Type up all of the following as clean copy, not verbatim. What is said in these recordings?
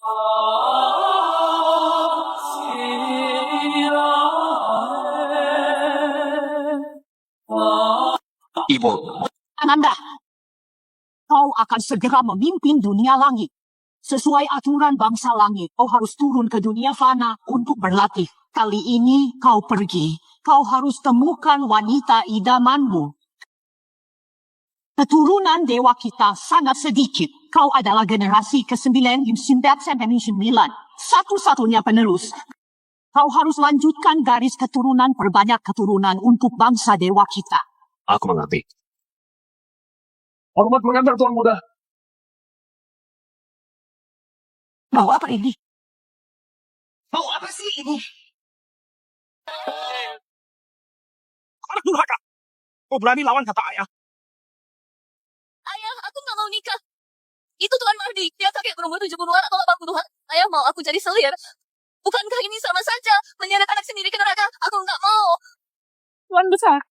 Ibu, Ananda, kau akan segera memimpin dunia langit. Sesuai aturan bangsa langit, kau harus turun ke dunia fana untuk berlatih. Kali ini kau pergi, kau harus temukan wanita idamanmu. Keturunan dewa kita sangat sedikit. Kau adalah generasi ke-9 di 999. Satu-satunya penerus. Kau harus lanjutkan garis keturunan perbanyak keturunan untuk bangsa dewa kita. Aku mengerti. Hormat mengantar Tuan Muda. Mau apa ini? Mau apa sih ini? Anak durhaka. Kau berani lawan kata ayah. Ayah, aku nggak mau nikah. Itu Tuan Mardi. Dia kakek berumur 70-an atau 80-an. Ayah mau aku jadi selir. Bukankah ini sama saja menyeret anak sendiri ke neraka? Aku nggak mau. Tuan Besar.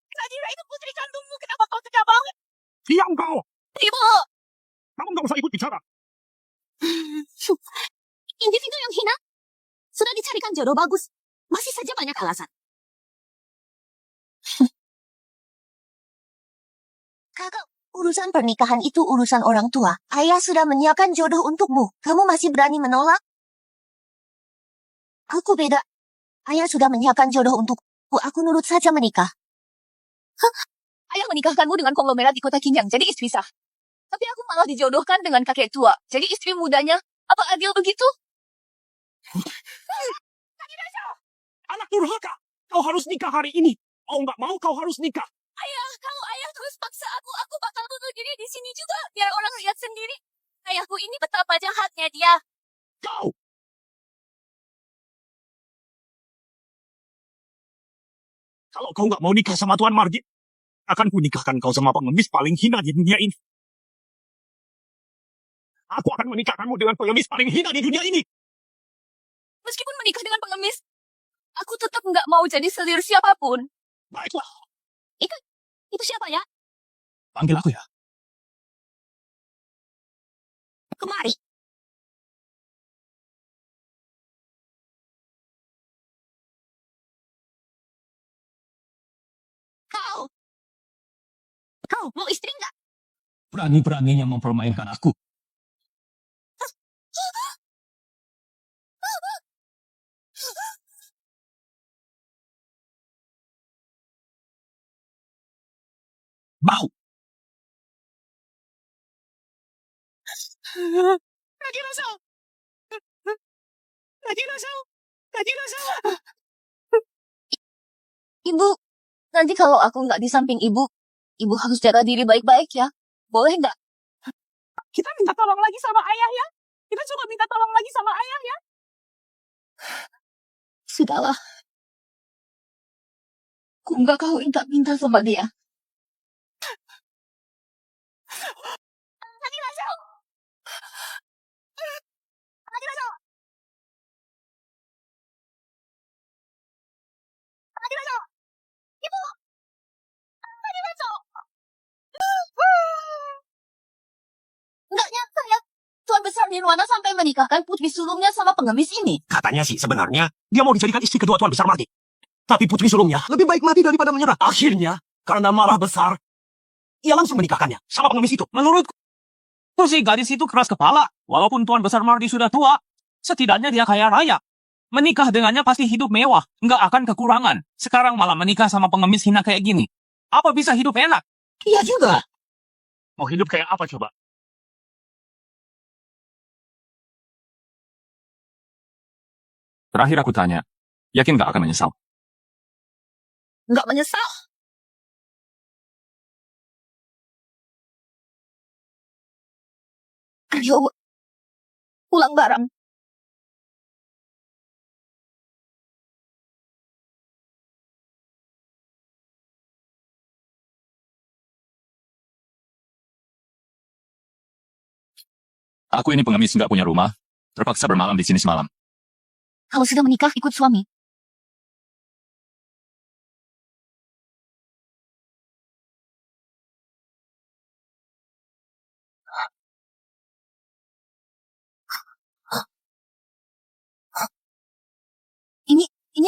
Nadira itu putri kandungmu. Kenapa kau tega banget? Diam kau. Ibu. Kamu nggak usah ikut bicara. Individu yang hina. Sudah dicarikan jodoh bagus. Masih saja banyak alasan. Kakak, urusan pernikahan itu urusan orang tua. Ayah sudah menyiapkan jodoh untukmu. Kamu masih berani menolak? Aku beda. Ayah sudah menyiapkan jodoh untukku. Aku nurut saja menikah. Ayah menikahkanmu dengan konglomerat di kota Kinyang, jadi istri sah. Tapi aku malah dijodohkan dengan kakek tua, jadi istri mudanya. Apa adil begitu? Anak durhaka. Kau harus nikah hari ini. Kau nggak mau, kau harus nikah. Ayah, kalau ayah terus paksa aku bakal bunuh diri di sini juga, biar orang lihat sendiri. Ayahku ini betapa jahatnya dia. Kau. Kalau kau nggak mau nikah sama Tuan Margit, akan kunikahkan kau sama pengemis paling hina di dunia ini. Aku akan menikahkanmu dengan pengemis paling hina di dunia ini. Meskipun menikah dengan pengemis, aku tetap nggak mau jadi selir siapapun. Baiklah. Itu siapa ya? Panggil aku ya. Kemari. Kau mau istri nggak? Berani-beraninya mempermainkan aku. Mau. Ibu, nanti kalau aku nggak di samping ibu, ibu harus jaga diri baik-baik ya. Boleh nggak? Kita minta tolong lagi sama ayah ya. Kita coba minta tolong lagi sama ayah ya. Sudahlah. Aku nggak kau minta sama dia. Nggak nyangka ya, Tuan Besar Nirwana sampai menikahkan putri sulungnya sama pengemis ini. Katanya sih sebenarnya dia mau dijadikan istri kedua Tuan Besar Margit. Tapi putri sulungnya lebih baik mati daripada menyerah. Akhirnya, karena marah besar, ia langsung menikahkannya sama pengemis itu. Menurutku sih gadis itu keras kepala. Walaupun Tuan Besar Mardi sudah tua, setidaknya dia kaya raya. Menikah dengannya pasti hidup mewah, nggak akan kekurangan. Sekarang malah menikah sama pengemis hina kayak gini. Apa bisa hidup enak? Iya juga. Mau hidup kayak apa coba? Terakhir aku tanya, yakin nggak akan menyesal? Nggak menyesal. Ayo, pulang bareng. Aku ini pengemis nggak punya rumah, terpaksa bermalam di sini semalam. Kalau sudah menikah, ikut suami.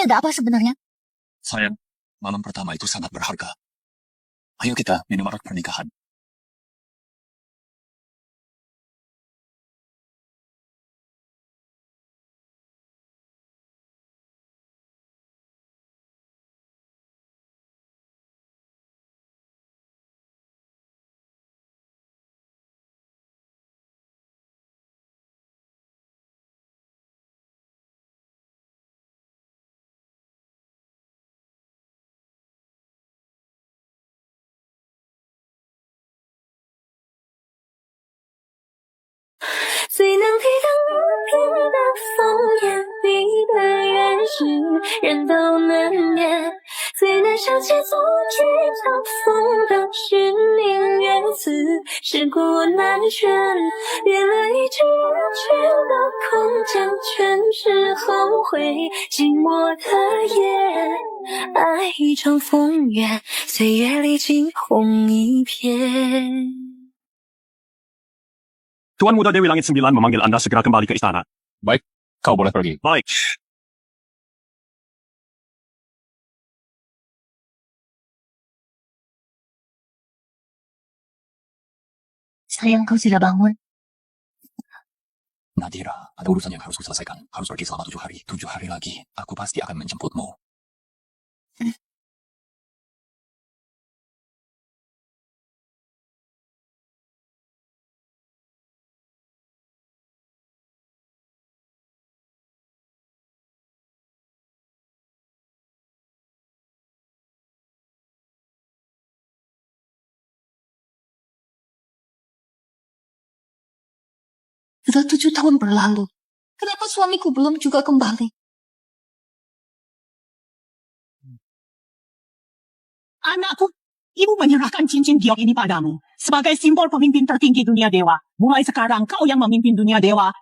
Ini ada apa sebenarnya? Sayang, malam pertama itu sangat berharga. Ayo kita minum arak pernikahan.最能抵挡无边的风眼里的原始人都能念，最能想起昨天相逢的是宁愿此事古难全，练了一句人群的空讲，全是后悔紧握的眼，爱一场风月，岁月里惊鸿一瞥。 Tuan Muda Dewi Langit 9 memanggil Anda segera kembali ke istana. Baik, kau boleh pergi. Baik. Sayang, kau sudah bangun. Nadira, ada urusan yang harus kuselesaikan. Harus pergi selama 7 hari. 7 hari lagi, aku pasti akan menjemputmu. Sudah 7 tahun berlalu. Kenapa suamiku belum juga kembali? Anakku, ibu menyerahkan cincin giok ini padamu sebagai simbol pemimpin tertinggi dunia dewa. Mulai sekarang kau yang memimpin dunia dewa,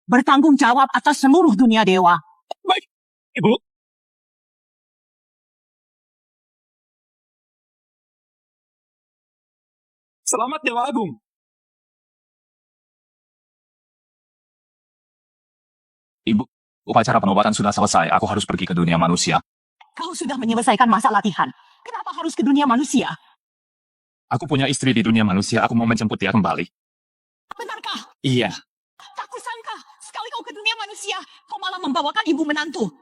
bertanggung jawab atas seluruh dunia dewa. Baik, Ibu. Selamat Dewa Agung. Ibu, upacara penobatan sudah selesai. Aku harus pergi ke dunia manusia. Kau sudah menyelesaikan masa latihan. Kenapa harus ke dunia manusia? Aku punya istri di dunia manusia. Aku mau menjemput dia kembali. Benarkah? Iya. Tak kusangka, sekali kau ke dunia manusia, kau malah membawakan ibu menantu.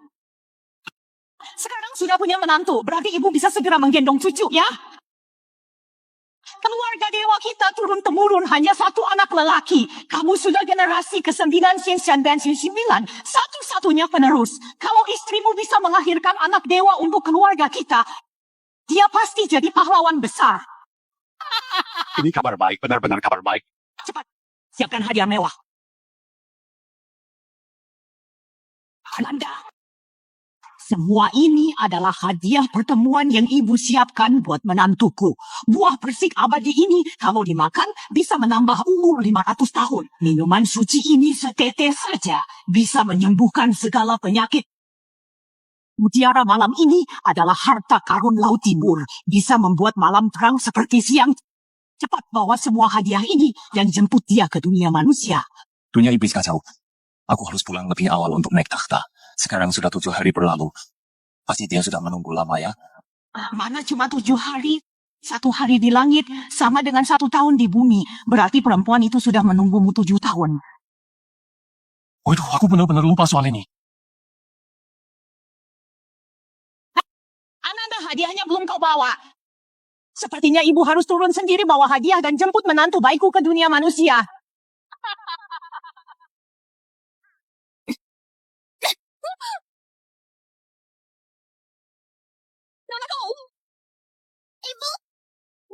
Sekarang sudah punya menantu, berarti ibu bisa segera menggendong cucu, ya? Keluarga dewa kita turun-temurun hanya satu anak lelaki. Kamu sudah generasi ke-999, satu-satunya penerus. Kalau istrimu bisa melahirkan anak dewa untuk keluarga kita, dia pasti jadi pahlawan besar. Ini kabar baik, benar-benar kabar baik. Cepat, siapkan hadiah mewah. Ananda, semua ini adalah hadiah pertemuan yang ibu siapkan buat menantuku. Buah persik abadi ini, kalau dimakan, bisa menambah umur 500 tahun. Minuman suci ini setetes saja, bisa menyembuhkan segala penyakit. Mutiara malam ini adalah harta karun Laut Timur. Bisa membuat malam terang seperti siang. Cepat bawa semua hadiah ini dan jemput dia ke dunia manusia. Dunia iblis kacau. Aku harus pulang lebih awal untuk naik takhta. Sekarang sudah 7 hari berlalu. Pasti dia sudah menunggu lama ya. Mana cuma 7 hari? 1 hari di langit sama dengan 1 tahun di bumi. Berarti perempuan itu sudah menunggumu 7 tahun. Waduh, aku benar-benar lupa soal ini. Ananda, hadiahnya belum kau bawa. Sepertinya ibu harus turun sendiri bawa hadiah dan jemput menantu baikku ke dunia manusia. Ibu,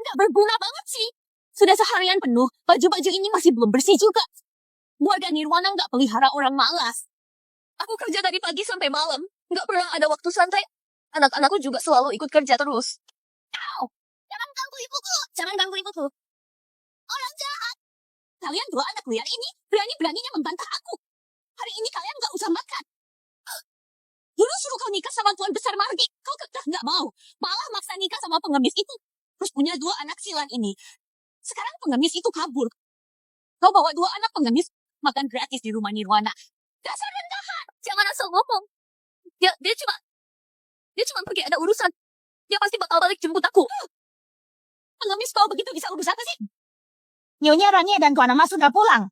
nggak berguna banget sih. Sudah seharian penuh, baju-baju ini masih belum bersih juga. Warga Nirwana nggak pelihara orang malas. Aku kerja dari pagi sampai malam, nggak pernah ada waktu santai. Anak-anakku juga selalu ikut kerja terus. Ow, jangan ganggu ibuku, jangan ganggu ibuku. Orang jahat. Kalian 2 anak liar ini berani-beraninya membantah aku. Hari ini kalian nggak usah makan. Dulu suruh kau nikah sama Tuan Besar Margi, kau kekeh nggak mau. Malah maksa nikah sama pengemis itu. Terus punya 2 anak silang ini. Sekarang pengemis itu kabur. Kau bawa 2 anak pengemis makan gratis di rumah Nirwana. Dasar rendahan, jangan asal ngomong. Dia cuma Dia cuma pergi ada urusan. Dia pasti bakal balik jemput aku. Pengemis kau begitu bisa urus apa sih? Nyonya Rania dan Tuan Mas sudah pulang.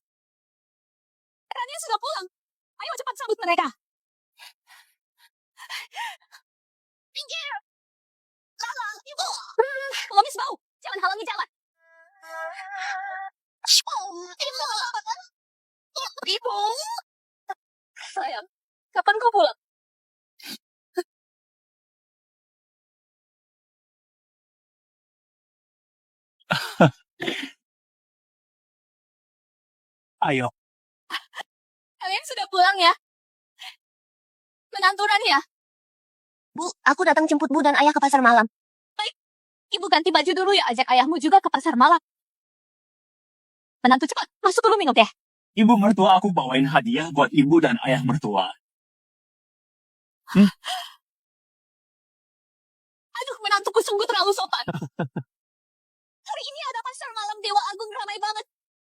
Rania sudah pulang. Ayo cepat sambut mereka. Pinggir. Lala, ibu. Pengemis bau. Jangan halangi jalan. Ibu. Ibu. Sayang, kapan kau pulang? Ayo. Kalian sudah pulang ya? Menantu Rania. Bu, aku datang jemput Bu dan Ayah ke pasar malam. Ibu ganti baju dulu ya, ajak ayahmu juga ke pasar malam. Menantu cepat, masuk dulu minum teh. Ibu mertua aku bawain hadiah buat ibu dan ayah mertua. Aduh, menantuku sungguh terlalu sopan. Hari ini ada pasar malam Dewa Agung ramai banget.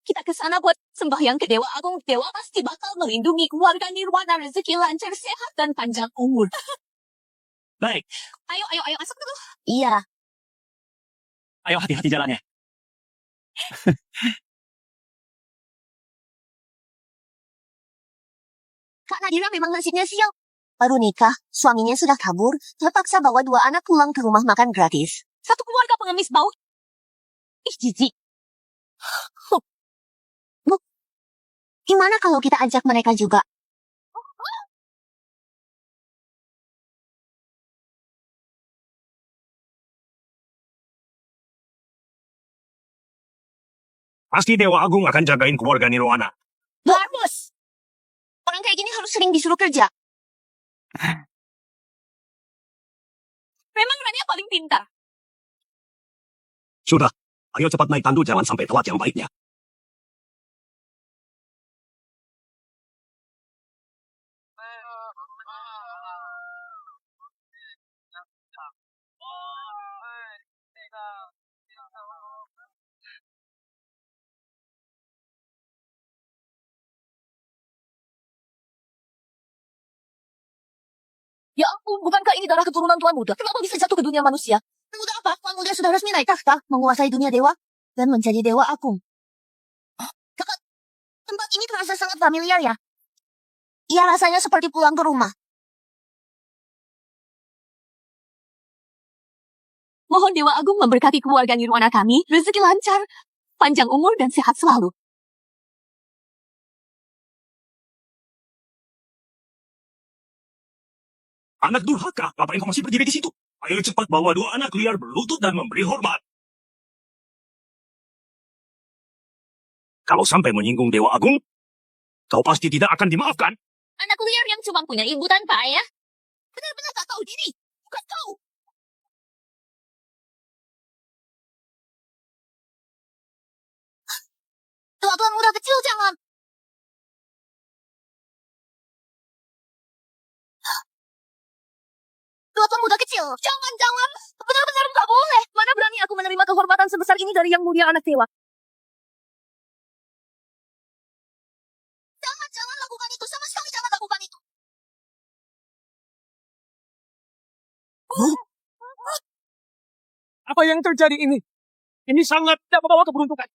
Kita ke sana buat sembahyang ke Dewa Agung. Dewa pasti bakal melindungi keluarga Nirwana, rezeki lancar, sehat, dan panjang umur. Baik, Ayo, masuk dulu. Iya. ayo hati-hati jalannya. Kak Nadira memang nasibnya sial. Baru nikah, suaminya sudah kabur, terpaksa bawa 2 anak pulang ke rumah makan gratis. Satu keluarga pengemis bau. Ih, jijik. Bu, gimana kalau kita ajak mereka juga? Pasti Dewa Agung akan jagain keluarga Nirwana. Bagus. Orang kayak gini harus sering disuruh kerja. Memang Rania paling pintar. Sudah, ayo cepat naik tandu, jangan sampai telat yang baiknya. Ya ampun, bukankah ini darah keturunan Tuan Muda? Kenapa bisa jatuh ke dunia manusia? Muda apa? Tuan Muda sudah resmi naik tahta, menguasai dunia dewa, dan menjadi Dewa Agung. Kakak, tempat ini terasa sangat familiar ya? Iya, rasanya seperti pulang ke rumah. Mohon Dewa Agung memberkati keluarga Nirwana kami, rezeki lancar, panjang umur, dan sehat selalu. Anak durhaka, ngapain kau masih berdiri di situ? Ayo cepat bawa 2 anak liar berlutut dan memberi hormat. Kalau sampai menyinggung Dewa Agung, kau pasti tidak akan dimaafkan. Anak liar yang cuma punya ibu tanpa ayah. Benar-benar tak tahu diri. Bukan kau. Tuan muda kecil jangan. Tuan muda kecil, jangan. Benar-benar nggak boleh. Mana berani aku menerima kehormatan sebesar ini dari yang mulia anak dewa. Jangan lakukan itu. Sama sekali jangan lakukan itu. Apa yang terjadi ini? Ini sangat tidak membawa keberuntungan.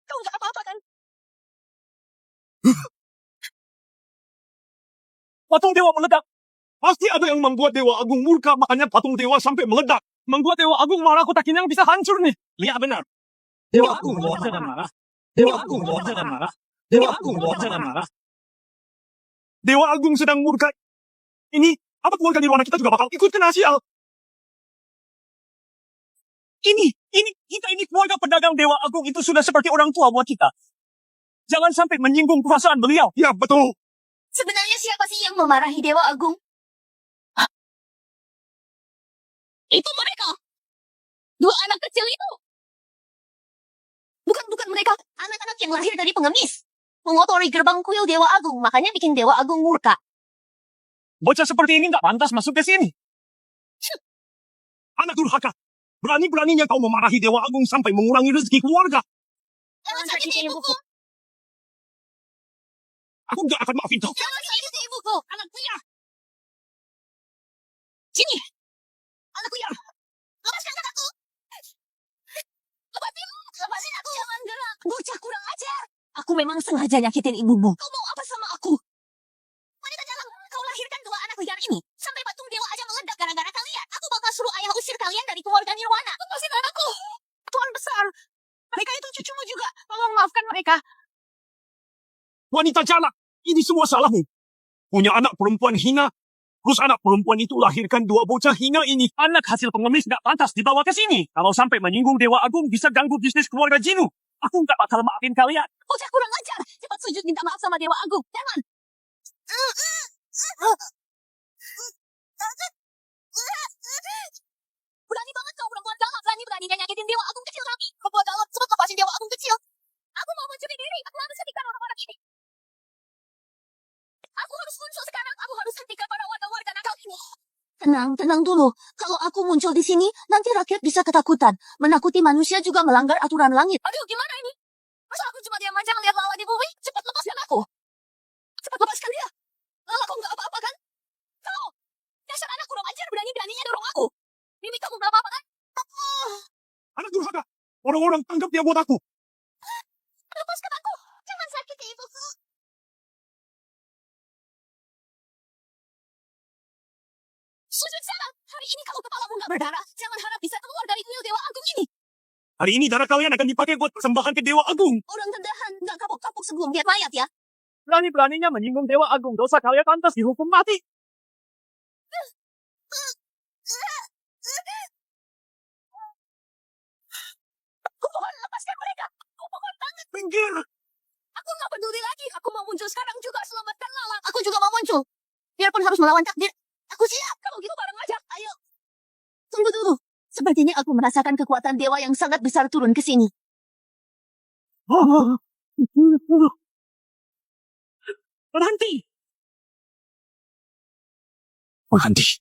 Kau nggak apa-apa kan? Patung dewa meledak. Pasti ada yang membuat Dewa Agung murka, makanya patung dewa sampai meledak. Membuat Dewa Agung marah, kotakin yang bisa hancur nih. Lihat benar. Dewa Agung jangan marah. Dewa Agung jangan marah. Dewa Agung jangan marah. Dewa Agung sedang murka. Ini, apa keluarga Nirwana kita juga bakal ikut kena sial. Kita ini keluarga pedagang Dewa Agung itu sudah seperti orang tua buat kita. Jangan sampai menyinggung perasaan beliau. Ya, betul. Sebenarnya siapa sih yang memarahi Dewa Agung? Itu mereka. 2 anak kecil itu. Bukan mereka. Anak-anak yang lahir dari pengemis. Mengotori gerbang kuil Dewa Agung, makanya bikin Dewa Agung murka. Bocah seperti ini nggak pantas masuk ke sini. Anak durhaka. Berani-beraninya kau memarahi Dewa Agung sampai mengurangi rezeki keluarga. Jangan sakiti ibuku. Aku nggak akan maafin kau. Jangan sakiti ibuku. Anak liar. Sini. Anakku ya. Lepaskan kakakku. Lepasin aku. Jangan gerak. Bocah kurang ajar. Aku memang sengaja nyakitin ibumu. Kau mau apa sama aku? Wanita jalan, kau lahirkan dua anak liar ini. Sampai patung dewa aja meledak gara-gara kalian. Aku bakal suruh ayah usir kalian dari keluarga Nirwana. Lepasin anakku. Tuan besar, mereka itu cucumu juga. Tolong maafkan mereka. Wanita jalan, ini semua salahmu. Punya anak perempuan hina, terus anak perempuan itu lahirkan dua bocah hina ini. Anak hasil pengemis nggak pantas dibawa ke sini. Kalau sampai menyinggung Dewa Agung bisa ganggu bisnis keluarga Jinu. Aku nggak bakal maafin kalian. Bocah kurang ajar. Cepat sujud minta maaf sama Dewa Agung. Jangan. Berani banget kau perempuan galak. Berani-beraninya nyakitin Dewa Agung kecil kami. Perempuan galak, cepat lepasin Dewa Agung kecil. Aku mau mencuri diri. Aku harus hentikan orang-orang ini. Aku harus muncul sekarang. Aku harus hentikan para warga-warga nakal ini. Tenang dulu. Kalau aku muncul di sini, nanti rakyat bisa ketakutan. Menakuti manusia juga melanggar aturan langit. Aduh, gimana ini? Masa aku cuma diam aja ngeliat Lala di bumi? Cepat lepaskan aku. Cepat lepaskan dia. Lala kok nggak apa-apa kan? Kau, dasar anak kurang ajar berani-beraninya dorong aku. Mimi, kamu nggak apa-apa kan? Anak durhaka, orang-orang tangkap dia buat aku. Lepaskan aku. Jangan sakiti ibuku. Sujud sekarang. Hari ini kalau kepalamu nggak berdarah, jangan harap bisa keluar dari kuil Dewa Agung ini. Hari ini darah kalian akan dipakai buat persembahan ke Dewa Agung. Orang rendahan nggak kapok-kapok sebelum lihat mayat ya. Berani-beraninya menyinggung Dewa Agung, dosa kalian pantas dihukum mati. Kupohon, lepaskan mereka. Kupohon banget. Pinggir. Aku nggak peduli lagi. Aku mau muncul sekarang juga. Selamatkan Lala. Aku juga mau muncul. Biarpun harus melawan takdir. Aku siap. Kalau gitu bareng aja. Ayo. Tunggu dulu. Sepertinya aku merasakan kekuatan dewa yang sangat besar turun ke sini. Berhenti. Berhenti.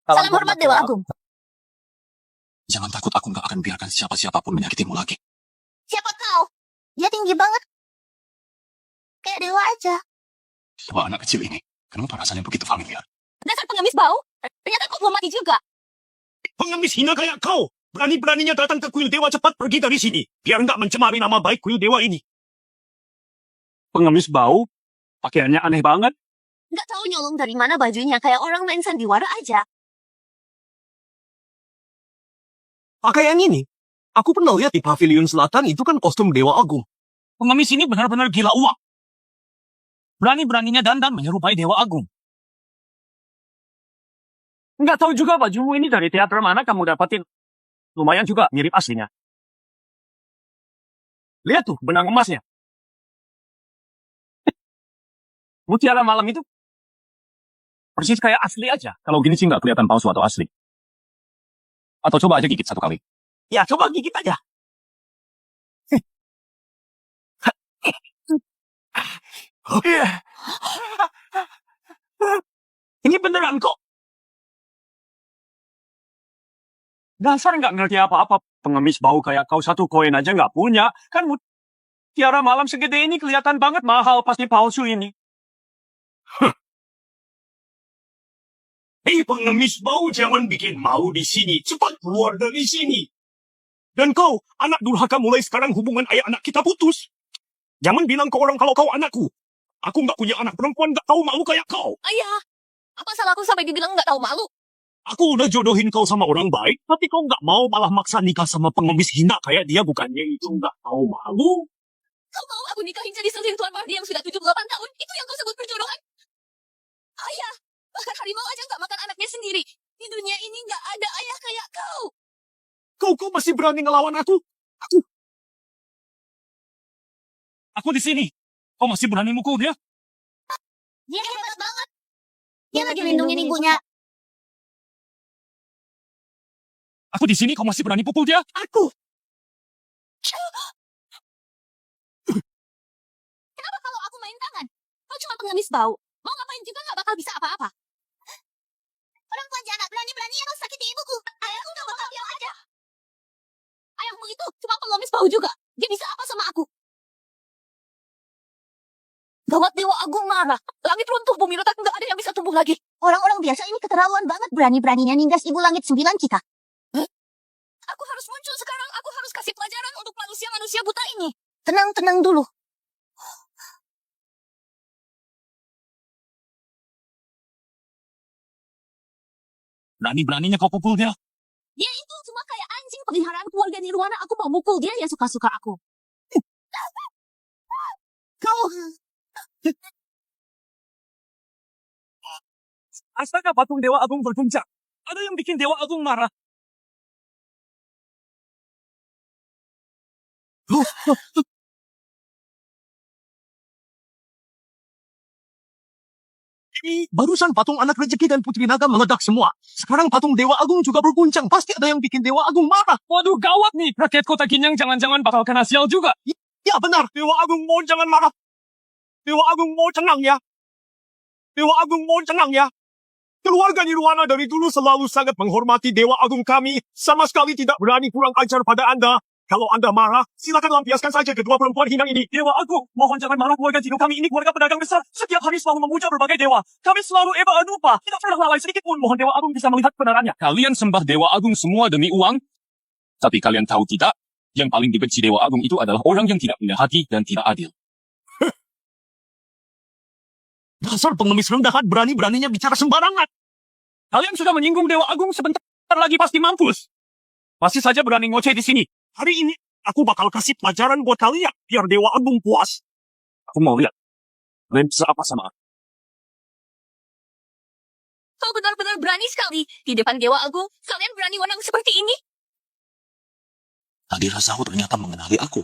Salam hormat Dewa Agung. Jangan takut, aku nggak akan biarkan siapa-siapapun menyakitimu lagi. Siapa kau? Dia tinggi banget. Kayak dewa aja. Dua anak kecil ini, kenapa rasanya begitu familiar? Dasar pengemis bau. Ternyata kau belum mati juga. Pengemis hina kayak kau. Berani-beraninya datang ke kuil Dewa, cepat pergi dari sini. Biar nggak mencemari nama baik kuil Dewa ini. Pengemis bau, pakaiannya aneh banget. Nggak tahu nyolong dari mana bajunya. Kayak orang main sandiwara aja. Pakaian ini, aku pernah lihat di pavilion selatan, itu kan kostum Dewa Agung. Pengemis ini benar-benar gila uang. Berani-beraninya dandan menyerupai Dewa Agung. Nggak tahu juga bajumu ini dari teater mana kamu dapatin. Lumayan juga mirip aslinya. Lihat tuh benang emasnya. Mutiara malam itu persis kayak asli aja. Kalau gini sih nggak kelihatan palsu atau asli. Atau coba aja gigit satu kali. Ya, coba gigit aja. Ini beneran kok. Dasar nggak ngerti apa-apa. Pengemis bau kayak kau satu koin aja nggak punya. Kan mutiara malam segede ini kelihatan banget mahal. Pasti palsu ini. Hei pengemis bau, jangan bikin malu di sini. Cepat keluar dari sini. Dan kau, anak durhaka, mulai sekarang hubungan ayah anak kita putus. Jangan bilang ke orang kalau kau anakku. Aku nggak punya anak perempuan, nggak tahu malu kayak kau. Ayah, apa salahku sampai dibilang nggak tahu malu? Aku udah jodohin kau sama orang baik, tapi kau nggak mau, malah maksa nikah sama pengemis hina kayak dia. Bukannya itu nggak tahu malu? Kau mau aku nikahin jadi selingkuhan Tuan Mardi yang sudah 78 tahun? Itu yang kau sebut perjodohan? Ayah, bahkan harimau aja nggak makan anaknya sendiri. Di dunia ini nggak ada ayah kayak kau. Kau masih berani ngelawan aku? Aku di sini. Kau masih berani mukul dia? Dia hebat banget. Dia lagi lindungin ibunya. Aku di sini, kau masih berani pukul dia? Aku! Kenapa kalau aku main tangan? Kau cuma pengemis bau. Mau ngapain juga nggak bakal bisa apa-apa. Orang tua jahat berani-berani yang sakiti ibuku. Ayahku nggak bakal diam aja. Ayahmu itu cuma pengemis bau juga. Dia bisa apa sama aku? Gawat, Dewa Agung marah. Langit runtuh, bumi retak, nggak ada yang bisa tumbuh lagi. Orang-orang biasa ini keterlaluan banget, berani-beraninya nindas ibu langit 9 kita. Aku harus muncul sekarang. Aku harus kasih pelajaran untuk manusia-manusia buta ini. Tenang dulu. Berani-beraninya kau pukul dia. Dia itu cuma kayak anjing peliharaan keluarga Nirwana. Aku mau mukul dia yang suka-suka aku. Kau! Astaga, patung Dewa Agung berpuncak. Ada yang bikin Dewa Agung marah. Ini barusan patung anak rezeki dan putri naga meledak semua. Sekarang patung Dewa Agung juga berguncang. Pasti ada yang bikin Dewa Agung marah. Waduh, gawat nih. Rakyat kota Kinyang jangan-jangan bakal kena sial juga. Ya benar. Dewa Agung mohon jangan marah. Dewa Agung mohon tenang ya. Dewa Agung mohon tenang ya. Keluarga Nirwana dari dulu selalu sangat menghormati Dewa Agung kami. Sama sekali tidak berani kurang ajar pada Anda. Kalau Anda marah, silakan lampiaskan saja kedua perempuan hinang ini. Dewa Agung, mohon jangan marah, keluarga Jino kami ini keluarga pedagang besar. Setiap hari selalu memuja berbagai dewa. Kami selalu Eva Anupa. Tidak pernah lalai sedikit pun. Mohon Dewa Agung bisa melihat kebenarannya. Kalian sembah Dewa Agung semua demi uang? Tapi kalian tahu tidak? Yang paling dibenci Dewa Agung itu adalah orang yang tidak punya hati dan tidak adil. Dasar pengemis rendahan berani-beraninya bicara sembarangan. Kalian sudah menyinggung Dewa Agung, sebentar lagi pasti mampus. Pasti saja berani ngoceh di sini. Hari ini aku bakal kasih pelajaran buat kalian biar Dewa Agung puas. Aku mau lihat. Kalian bisa apa sama aku? Kau benar-benar berani sekali. Di depan Dewa Agung, kalian berani wenang seperti ini? Tadi rasaku ternyata mengenali aku.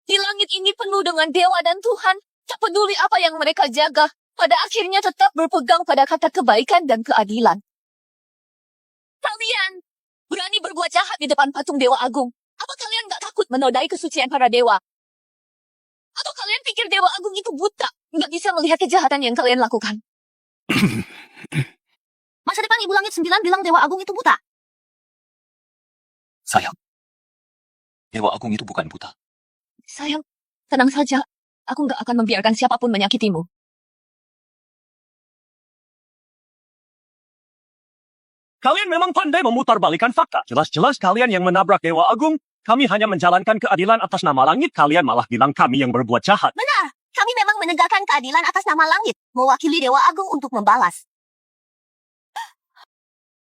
Di langit ini penuh dengan dewa dan Tuhan. Tak peduli apa yang mereka jaga. Pada akhirnya tetap berpegang pada kata kebaikan dan keadilan. Kalian berani berbuat jahat di depan patung Dewa Agung. Apa kalian gak takut menodai kesucian para dewa? Atau kalian pikir Dewa Agung itu buta? Gak bisa melihat kejahatan yang kalian lakukan? Masa depan ibu langit 9 bilang Dewa Agung itu buta. Sayang, Dewa Agung itu bukan buta. Sayang, tenang saja. Aku gak akan membiarkan siapapun menyakitimu. Kalian memang pandai memutarbalikan fakta. Jelas-jelas kalian yang menabrak Dewa Agung. Kami hanya menjalankan keadilan atas nama langit. Kalian malah bilang kami yang berbuat jahat. Benar, kami memang menegakkan keadilan atas nama langit, mewakili Dewa Agung untuk membalas.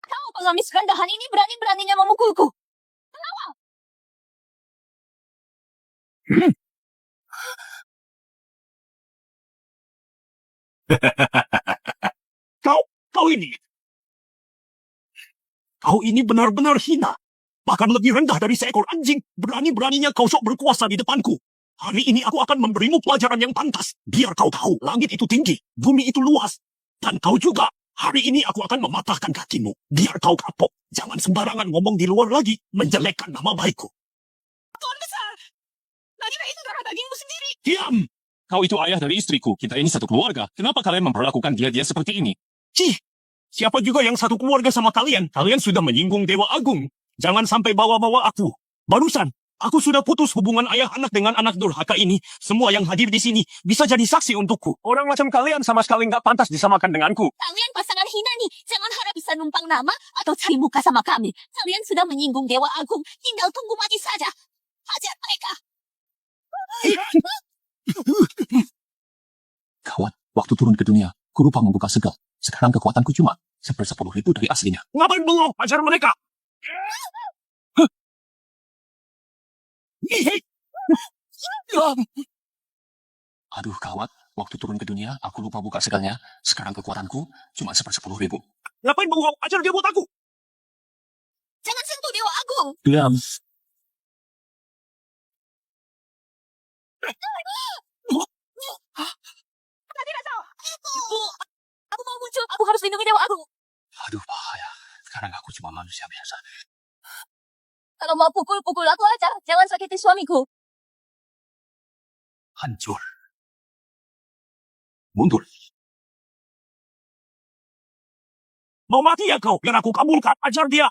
Kau pengemis rendahan ini berani-beraninya memukulku. Kau ini. Kau ini benar-benar hina. Bahkan lebih rendah dari seekor anjing. Berani-beraninya kau sok berkuasa di depanku. Hari ini aku akan memberimu pelajaran yang pantas. Biar kau tahu, langit itu tinggi, bumi itu luas. Dan kau juga. Hari ini aku akan mematahkan kakimu. Biar kau kapok. Jangan sembarangan ngomong di luar lagi. Menjelekkan nama baikku. Tuan besar. Nadira itu darah dagingmu sendiri. Diam! Kau itu ayah dari istriku. Kita ini satu keluarga. Kenapa kalian memperlakukan dia seperti ini? Cih! Siapa juga yang satu keluarga sama kalian? Kalian sudah menyinggung Dewa Agung. Jangan sampai bawa-bawa aku. Barusan, aku sudah putus hubungan ayah anak dengan anak durhaka ini. Semua yang hadir di sini bisa jadi saksi untukku. Orang macam kalian sama sekali nggak pantas disamakan denganku. Kalian pasangan hina nih. Jangan harap bisa numpang nama atau cari muka sama kami. Kalian sudah menyinggung Dewa Agung. Tinggal tunggu mati saja. Hajar mereka. Kawan, waktu turun ke dunia, ku lupa membuka segel. Sekarang kekuatanku cuma 10.000 dari aslinya. Ngapain bengong? Ajar mereka! Aduh kawat, waktu turun ke dunia, aku lupa buka segelnya. Sekarang kekuatanku cuma 10.000. Ngapain bengong? Ajar dia buat aku! Jangan sentuh Dewa Agung. Diam. Aku mau muncul. Aku harus lindungi Dewa Agung. Aduh bahaya. Sekarang aku cuma manusia. manusia biasa. Kalau mau pukul aku aja. Jangan sakiti suamiku. Hancur. Mundur. Mau mati ya kau? Biar aku kabulkan. Ajar dia.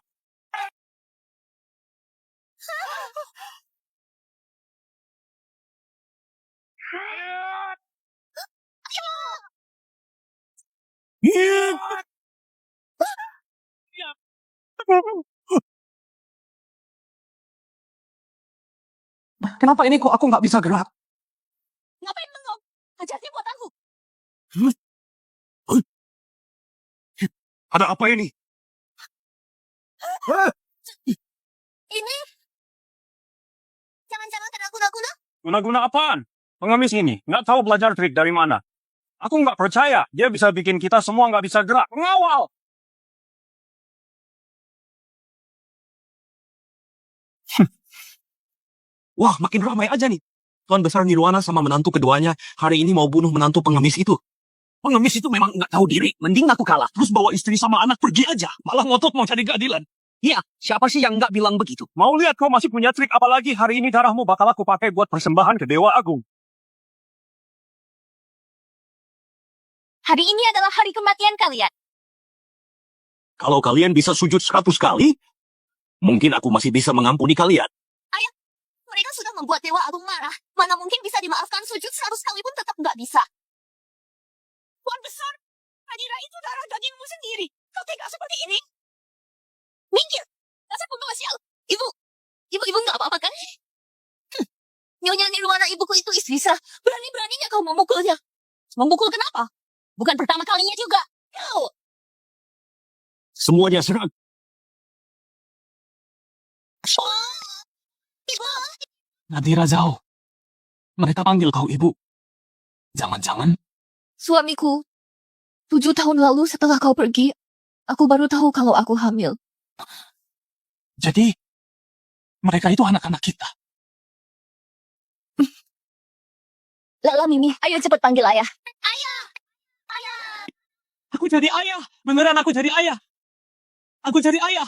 Kenapa ini kok aku nggak bisa gerak? Ngapain bengong? Hajar dia buat aku. Ada apa ini? Ini? Jangan-jangan kena guna-guna? Guna-guna apaan? Pengemis ini nggak tahu belajar trik dari mana. Aku nggak percaya dia bisa bikin kita semua nggak bisa gerak. Pengawal! Wah, makin ramai aja nih. Tuan Besar Nirwana sama menantu keduanya hari ini mau bunuh menantu pengemis itu. Pengemis itu memang nggak tahu diri. Mending aku kalah. Terus bawa istri sama anak pergi aja. Malah ngotot mau cari keadilan. Iya, siapa sih yang nggak bilang begitu? Mau lihat kau masih punya trik apa lagi? Hari ini darahmu bakal aku pakai buat persembahan ke Dewa Agung. Hari ini adalah hari kematian kalian. Kalau kalian bisa sujud 100 kali, mungkin aku masih bisa mengampuni kalian. Mereka sudah membuat Dewa Agung marah. Mana mungkin bisa dimaafkan sujud 100 kali pun tetap nggak bisa. Tuan Besar, Nadira itu darah dagingmu sendiri. Kau tega seperti ini? Minggir! Dasar pembawa sial. Ibu nggak apa-apa kan? Nyonya Nirwana ibuku itu istri sah. Berani-beraninya kau memukulnya. Memukul kenapa? Bukan pertama kalinya juga. Kau! Semuanya serang. Nadira jauh. Mereka panggil kau ibu. Jangan-jangan Suamiku, 7 tahun lalu setelah kau pergi, aku baru tahu kalau aku hamil. jadi mereka itu anak-anak kita. Lala Mimi, ayo cepat panggil ayah. Aku jadi ayah. Beneran aku jadi ayah. Aku jadi ayah.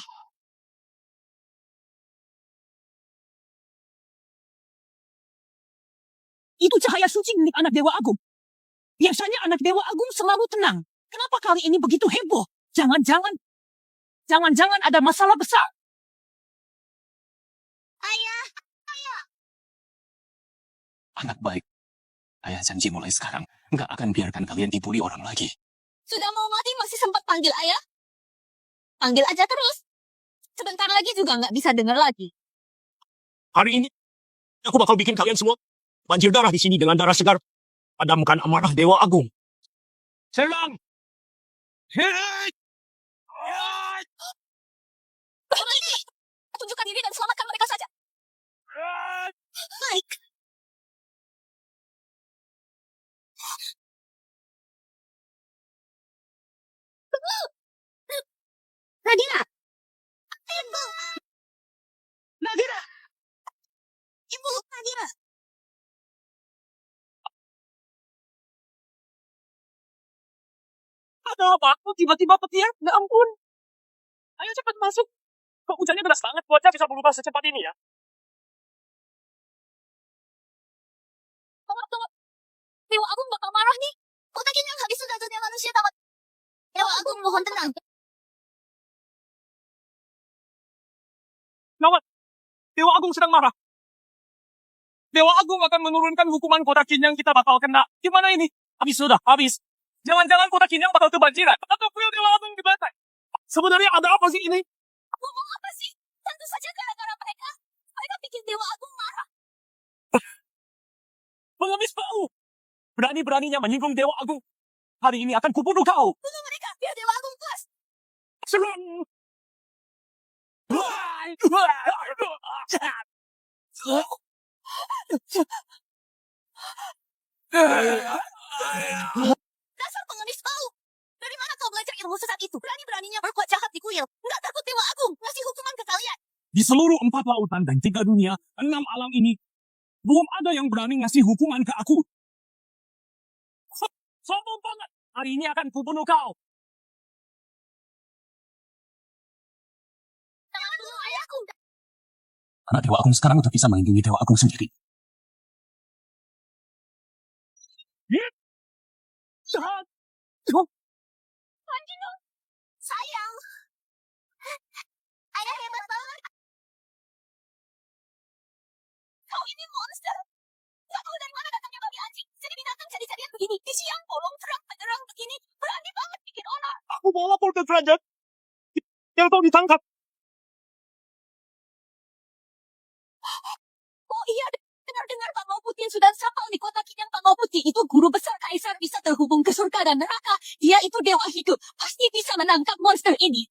Itu cahaya suci milik anak Dewa Agung. Biasanya anak Dewa Agung selalu tenang. Kenapa kali ini begitu heboh? Jangan-jangan ada masalah besar. Anak baik. Ayah janji mulai sekarang nggak akan biarkan kalian dibully orang lagi. Sudah mau mati masih sempat panggil ayah? Panggil aja terus. Sebentar lagi juga nggak bisa dengar lagi. Hari ini aku bakal bikin kalian semua banjir darah di sini dengan darah segar. Padamkan amarah Dewa Agung. Serang! Hei! Tunjukkan diri dan selamatkan mereka saja. Baik. Nadira! Nadira! Ibu, Nadira. Ada apa? Kok tiba-tiba petir? Ya ampun. Ayo cepat masuk. Kok hujannya deras banget? Cuaca bisa berubah secepat ini ya? Tunggu. Dewa Agung bakal marah nih. Kotakin yang habis sudah dunia manusia tamat. Dewa Agung mohon tenang. Gawat. Dewa Agung sedang marah. Dewa Agung akan menurunkan hukuman kota Kinyang kita bakal kena. Gimana ini? Habis sudah, habis. Jangan-jangan kota Kinyang bakal kebanjiran. Atau kuil Dewa Agung dibantai. Sebenarnya ada apa sih ini? Ngomong apa sih? Tentu saja gara-gara mereka. Mereka bikin Dewa Agung marah. Pengemis bau. Berani-beraninya menyinggung Dewa Agung. Hari ini akan kubunuh kau. Bunuh mereka biar Dewa Agung puas. Serang. Dasar pengemis bau. Dari mana kau belajar ilmu sesat itu? Berani-beraninya berbuat jahat di kuil. Nggak takut Dewa Agung ngasih hukuman ke kalian. Di seluruh 4 lautan dan 3 dunia, 6 alam ini, belum ada yang berani ngasih hukuman ke aku. Sombong banget. Hari ini akan kubunuh kau. Anak Dewa Agung sekarang udah bisa melindungi Dewa Agung sendiri. Jahat. Sayang. Ayah hebat banget. Kau ini monster. Gak tahu dari mana datangnya babi anjing. Jadi binatang jadi-jadian begini. Di siang bolong terang benderang begini. Berani banget bikin onar. Aku mau lapor ke kerajaan. Yang tahu ditangkap. Oh iya, dengar-dengar Bangau Putih yang sudah sapal di kota Kinyang Bangau Putih itu guru besar kaisar bisa terhubung ke surga dan neraka. Dia itu dewa hidup. Pasti bisa menangkap monster ini.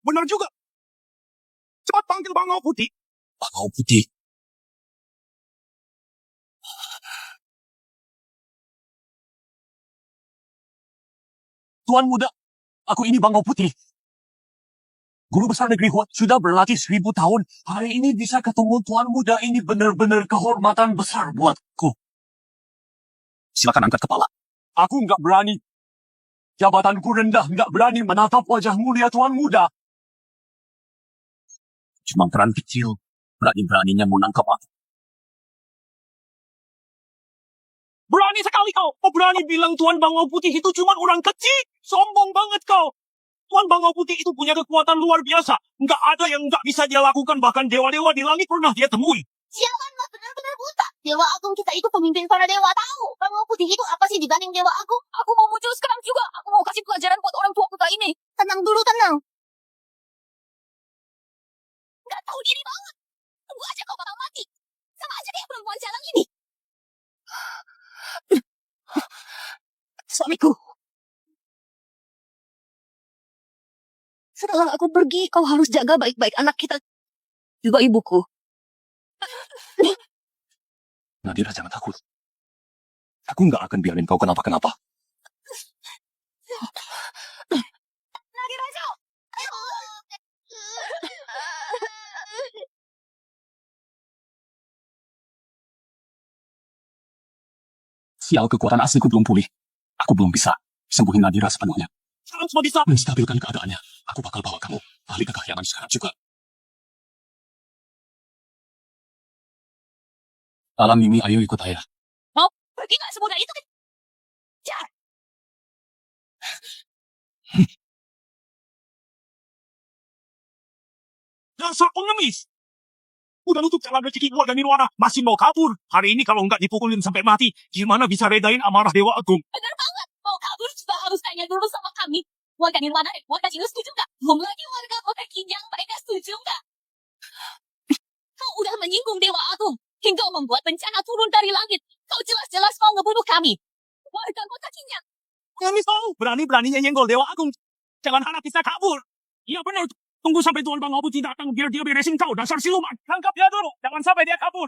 Benar juga. Cepat panggil Bangau Putih. Bangau Putih. Tuan Muda, aku ini Bangau Putih. Guru besar negeri Huat sudah berlatih 1000 tahun. Hari ini bisa ketemu Tuan Muda ini benar-benar kehormatan besar buatku. Silakan angkat kepala. Aku nggak berani. Jabatanku rendah, nggak berani menatap wajah mulia Tuan Muda. Cuma peran kecil. Berani-beraninya menangkap aku. Berani sekali kau. Kau berani bilang Tuan Bangau Putih itu cuma orang kecil. Sombong banget kau. Tuan Bangau Putih itu punya kekuatan luar biasa. Nggak ada yang nggak bisa dia lakukan. Bahkan dewa-dewa di langit pernah dia temui. Sialan mah benar-benar buta. Dewa Agung kita itu pemimpin para dewa tahu. Bangau Putih itu apa sih dibanding Dewa Agung? Aku mau muncul sekarang juga. Aku mau kasih pelajaran buat orang tua kota ini. Tenang dulu, tenang. Nggak tahu diri banget. Tunggu aja kau bakal mati. Sama aja deh perempuan jalan ini. Suamiku. Setelah aku pergi, kau harus jaga baik-baik anak kita. Juga ibuku. Nadira jangan takut. Aku nggak akan biarin kau kenapa-kenapa. Nadira, jauh. Ayo. Sial, kekuatan asliku belum pulih. Aku belum bisa sembuhin Nadira sepenuhnya. Sekarang semua bisa. Menstabilkan keadaannya. Aku bakal bawa kamu ahli kekayaan sekarang juga. Alam Mimi, ayo ikut ayah. Mau pergi nggak semudah itu? Kejar. Dasar pengemis. Udah nutup jalan rezeki keluarga Nirwana. Masih mau kabur. Hari ini kalau nggak dipukulin sampai mati, gimana bisa redain amarah Dewa Agung? Bener banget. Mau kabur juga harus tanya dulu sama kami. Warga Nirwana dan warga Cilu setuju nggak? Belum lagi warga kota Kinyang, mereka setuju nggak? Kau udah menyinggung Dewa Agung. Hingga membuat bencana turun dari langit. Kau jelas-jelas mau ngebunuh kami. Warga kota Kinyang. Pengemis kau. Berani-beraninya nyenggol Dewa Agung. Jangan harap bisa kabur. Iya benar. Tunggu sampai Tuan Bangau Putih datang biar dia beresin kau. Dasar siluman. Tangkap dia dulu. Jangan sampai dia kabur.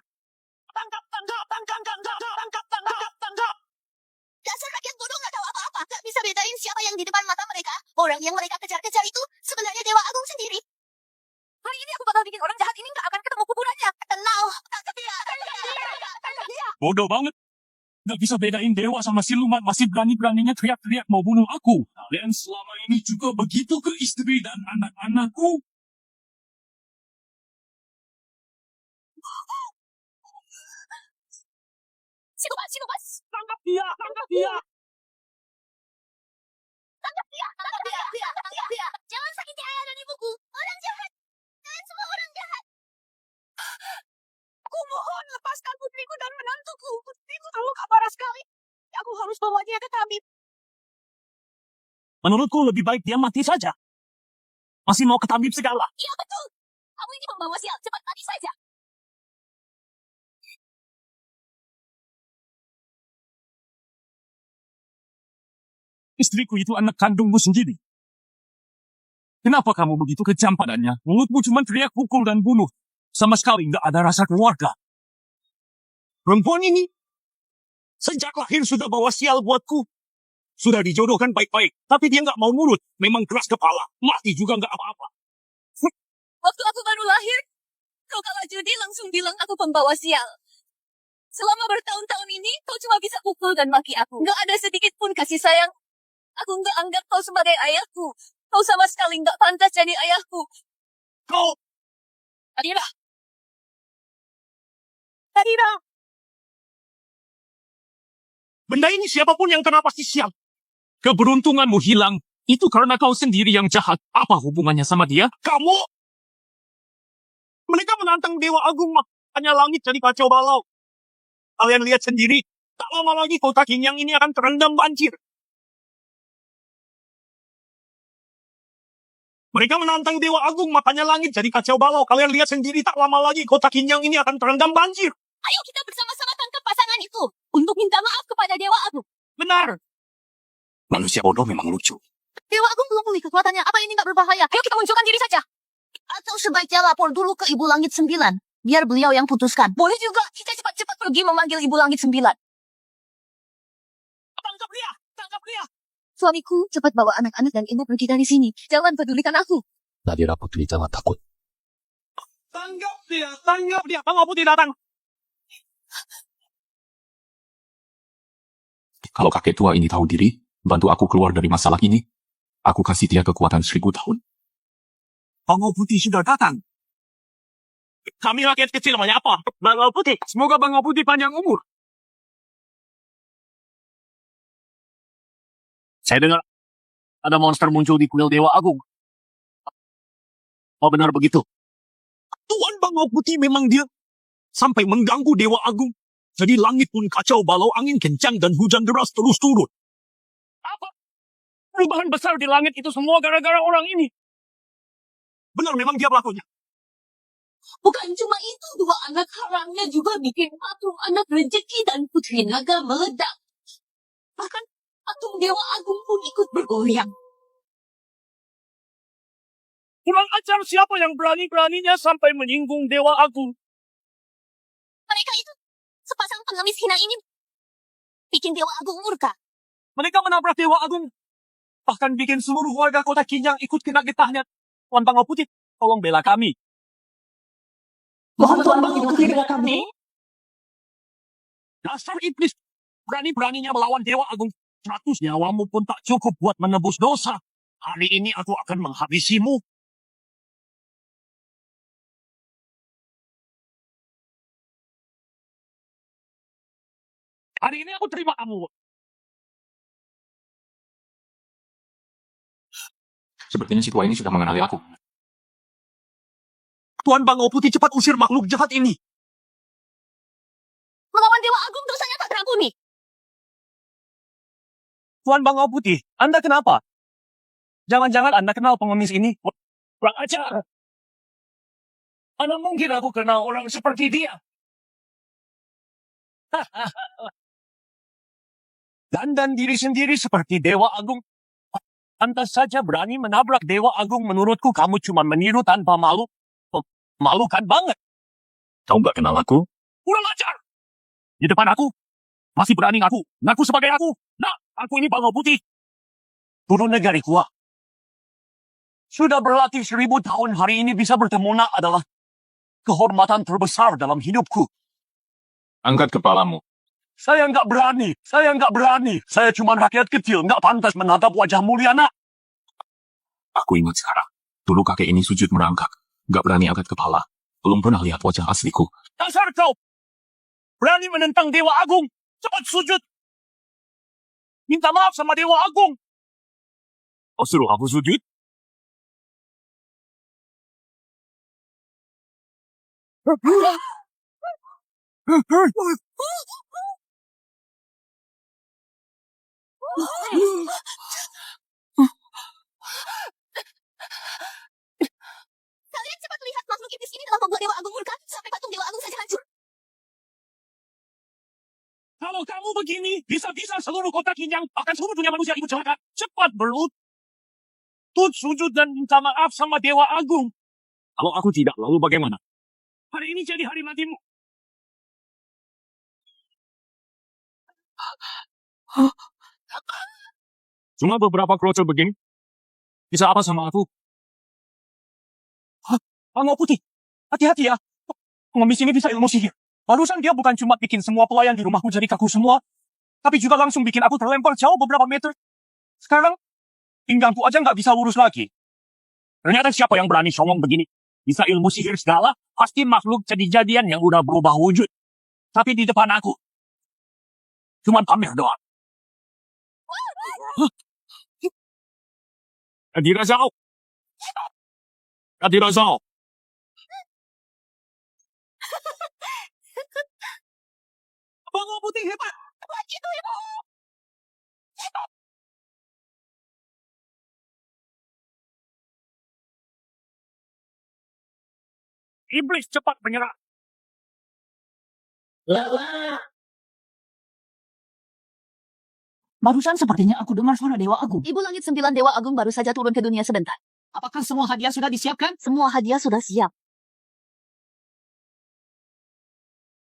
Tangkap, tangkap, tangkap, tangkap, tangkap, tangkap, tangkap. Dasar rakyat bodoh nggak tahu apa-apa. Nggak bisa bedain siapa yang di depan mata mereka. Orang yang mereka kejar-kejar itu sebenarnya Dewa Agung sendiri. Hari ini aku bakal bikin orang jahat ini nggak akan ketemu kuburannya. Tenang, tangkap dia, tangkap dia. Bodoh banget. Nggak bisa bedain dewa sama siluman. Masih berani-beraninya teriak-teriak mau bunuh aku. Kalian selama ini juga begitu ke istri dan anak-anakku. Siluman, siluman. Tangkap dia, tangkap dia. Tangkap dia. Jangan sakiti ayah dan ibuku. Orang jahat. Kalian semua orang jahat. Aku mohon lepaskan putriku dan menantuku. Putriku terluka parah sekali. Aku harus bawa dia ke tabib. Menurutku lebih baik dia mati saja. Masih mau ke tabib segala. Iya betul. Kamu ini membawa sial. Cepat mati saja. Istriku itu anak kandungmu sendiri. Kenapa kamu begitu kejam padanya? Mulutmu cuma teriak pukul dan bunuh. Sama sekali nggak ada rasa keluarga. Perempuan ini sejak lahir sudah bawa sial buatku. Sudah dijodohkan baik-baik. Tapi dia nggak mau nurut. Memang keras kepala. Mati juga nggak apa-apa. Waktu aku baru lahir, kau kalah judi langsung bilang aku pembawa sial. Selama bertahun-tahun ini, kau cuma bisa pukul dan maki aku. Nggak ada sedikit pun kasih sayang. Aku nggak anggap kau sebagai ayahku. Kau sama sekali nggak pantas jadi ayahku. Kau Adira, Dahira. Benda ini siapapun yang kena pasti sial. Keberuntunganmu hilang. Itu karena kau sendiri yang jahat. Apa hubungannya sama dia? Kamu! Mereka menantang Dewa Agung, makanya langit jadi kacau balau. Kalian lihat sendiri, tak lama lagi kota Kinyang ini akan terendam banjir. Mereka menantang Dewa Agung, makanya langit jadi kacau balau. Kalian lihat sendiri, tak lama lagi kota Kinyang ini akan terendam banjir. Ayo kita bersama-sama tangkap pasangan itu untuk minta maaf kepada Dewa Agung. Benar. Manusia bodoh memang lucu. Dewa Agung belum pulih kekuatannya. Apa ini nggak berbahaya? Ayo kita munculkan diri saja. Atau sebaiknya lapor dulu ke Ibu Langit 9. Biar beliau yang putuskan. Boleh juga kita cepat-cepat pergi memanggil Ibu Langit 9. Tangkap dia! Tangkap dia! Suamiku, cepat bawa anak-anak dan ibu pergi dari sini. Jangan pedulikan aku. Nadira Putri jangan takut. Tanggap dia! Tanggap dia! Bang Putih datang! Kalau kakek tua ini tahu diri, bantu aku keluar dari masalah ini. Aku kasih dia kekuatan 1000 tahun. Bang Putih sudah datang. Kami rakyat kecil namanya apa? Bang Putih. Semoga Bang Putih panjang umur. Saya dengar ada monster muncul di kuil Dewa Agung. Oh benar begitu? Tuan Bang Putih memang dia sampai mengganggu Dewa Agung. Jadi langit pun kacau balau, angin kencang dan hujan deras terus turun. Apa? Perubahan besar di langit itu semua gara-gara orang ini. Benar memang dia pelakunya. Bukan cuma itu, dua anak haramnya juga bikin patung anak rezeki dan putri naga meledak. Bahkan patung Dewa Agung pun ikut bergoyang. Kurang ajar siapa yang berani-beraninya sampai menyinggung Dewa Agung. Mereka itu, sepasang pengemis hina ini, bikin Dewa Agung murka. Mereka menabrak Dewa Agung. Bahkan bikin seluruh warga kota Kinyang ikut kena getahnya. Tuan Bang Putih, tolong bela kami. Mohon Tuan Bang Putri bela kami. Dasar iblis. Berani-beraninya melawan Dewa Agung. 100 nyawamu pun tak cukup buat menebus dosa. Hari ini aku akan menghabisimu. Hari ini aku terima kamu. Sepertinya si tua ini sudah mengenali aku. Tuan Bang Putih cepat usir makhluk jahat ini. Melawan Dewa Agung dosanya tak terampuni. Tuan Bang Putih, Anda kenapa? Jangan-jangan Anda kenal pengemis ini? Kurang ajar. Mana mungkin aku kenal orang seperti dia? Dandan diri sendiri seperti Dewa Agung. Pantas saja berani menabrak Dewa Agung. Menurutku kamu cuma meniru tanpa malu. Malukan banget. Kau nggak kenal aku? Kurang ajar. Di depan aku. Masih berani ngaku. Ngaku sebagai aku. Nah, aku ini Bang Putih. Turun negari kuah. Sudah berlatih 1000 tahun, hari ini bisa bertemu nak adalah kehormatan terbesar dalam hidupku. Angkat kepalamu. Saya nggak berani. Saya cuma rakyat kecil, nggak pantas menatap wajah mulia nak. Aku ingat sekarang. Dulu kakek ini sujud merangkak. Nggak berani angkat kepala. Belum pernah lihat wajah asliku. Dasar kau. Berani menentang Dewa Agung. Cepat sujud. Minta maaf sama Dewa Agung. Oh, suruh aku sujud? Kalian cepat lihat makhluk iblis ini telah membuat Dewa Agung murka sampai patung Dewa Agung saja hancur. Kalau kamu begini, bisa-bisa seluruh kota Kinyang akan seluruh dunia manusia ikut celaka. Cepat berlutut sujud dan minta maaf sama Dewa Agung. Kalau aku tidak, lalu bagaimana? Hari ini jadi hari matimu. Cuma beberapa kroco begini. Bisa apa sama aku? Bang Putih, hati-hati ya. Pengemis ini bisa ilmu sihir. Barusan dia bukan cuma bikin semua pelayan di rumahku jadi kaku semua, tapi juga langsung bikin aku terlempar jauh beberapa meter. Sekarang, pinggangku aja nggak bisa lurus lagi. Ternyata siapa yang berani songong begini? Bisa ilmu sihir segala, pasti makhluk jadi-jadian yang udah berubah wujud. Tapi di depan aku. Cuman pamer doang. Kadira Zhao. Kadira Zhao. Bango putih hebat. Iblis cepat menyerah. Barusan sepertinya aku dengar suara Dewa Agung. Ibu Langit 9 Dewa Agung baru saja turun ke dunia sebentar. Apakah semua hadiah sudah disiapkan? Semua hadiah sudah siap.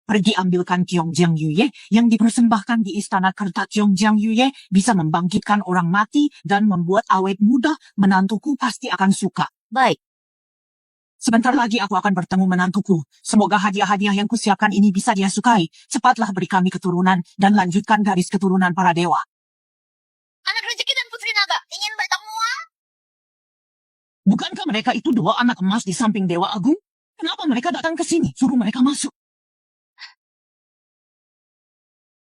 Pergi ambilkan Kyongjiang Yuye yang dipersembahkan di istana kerta Kyongjiang Yuye bisa membangkitkan orang mati dan membuat awet muda. Menantuku pasti akan suka. Baik. Sebentar lagi aku akan bertemu menantuku. Semoga hadiah-hadiah yang kusiapkan ini bisa dia sukai. Cepatlah beri kami keturunan dan lanjutkan garis keturunan para dewa. Anak rezeki dan putri naga ingin bertemu. Bukankah mereka itu dua anak emas di samping Dewa Agung? Kenapa mereka datang ke sini? Suruh mereka masuk.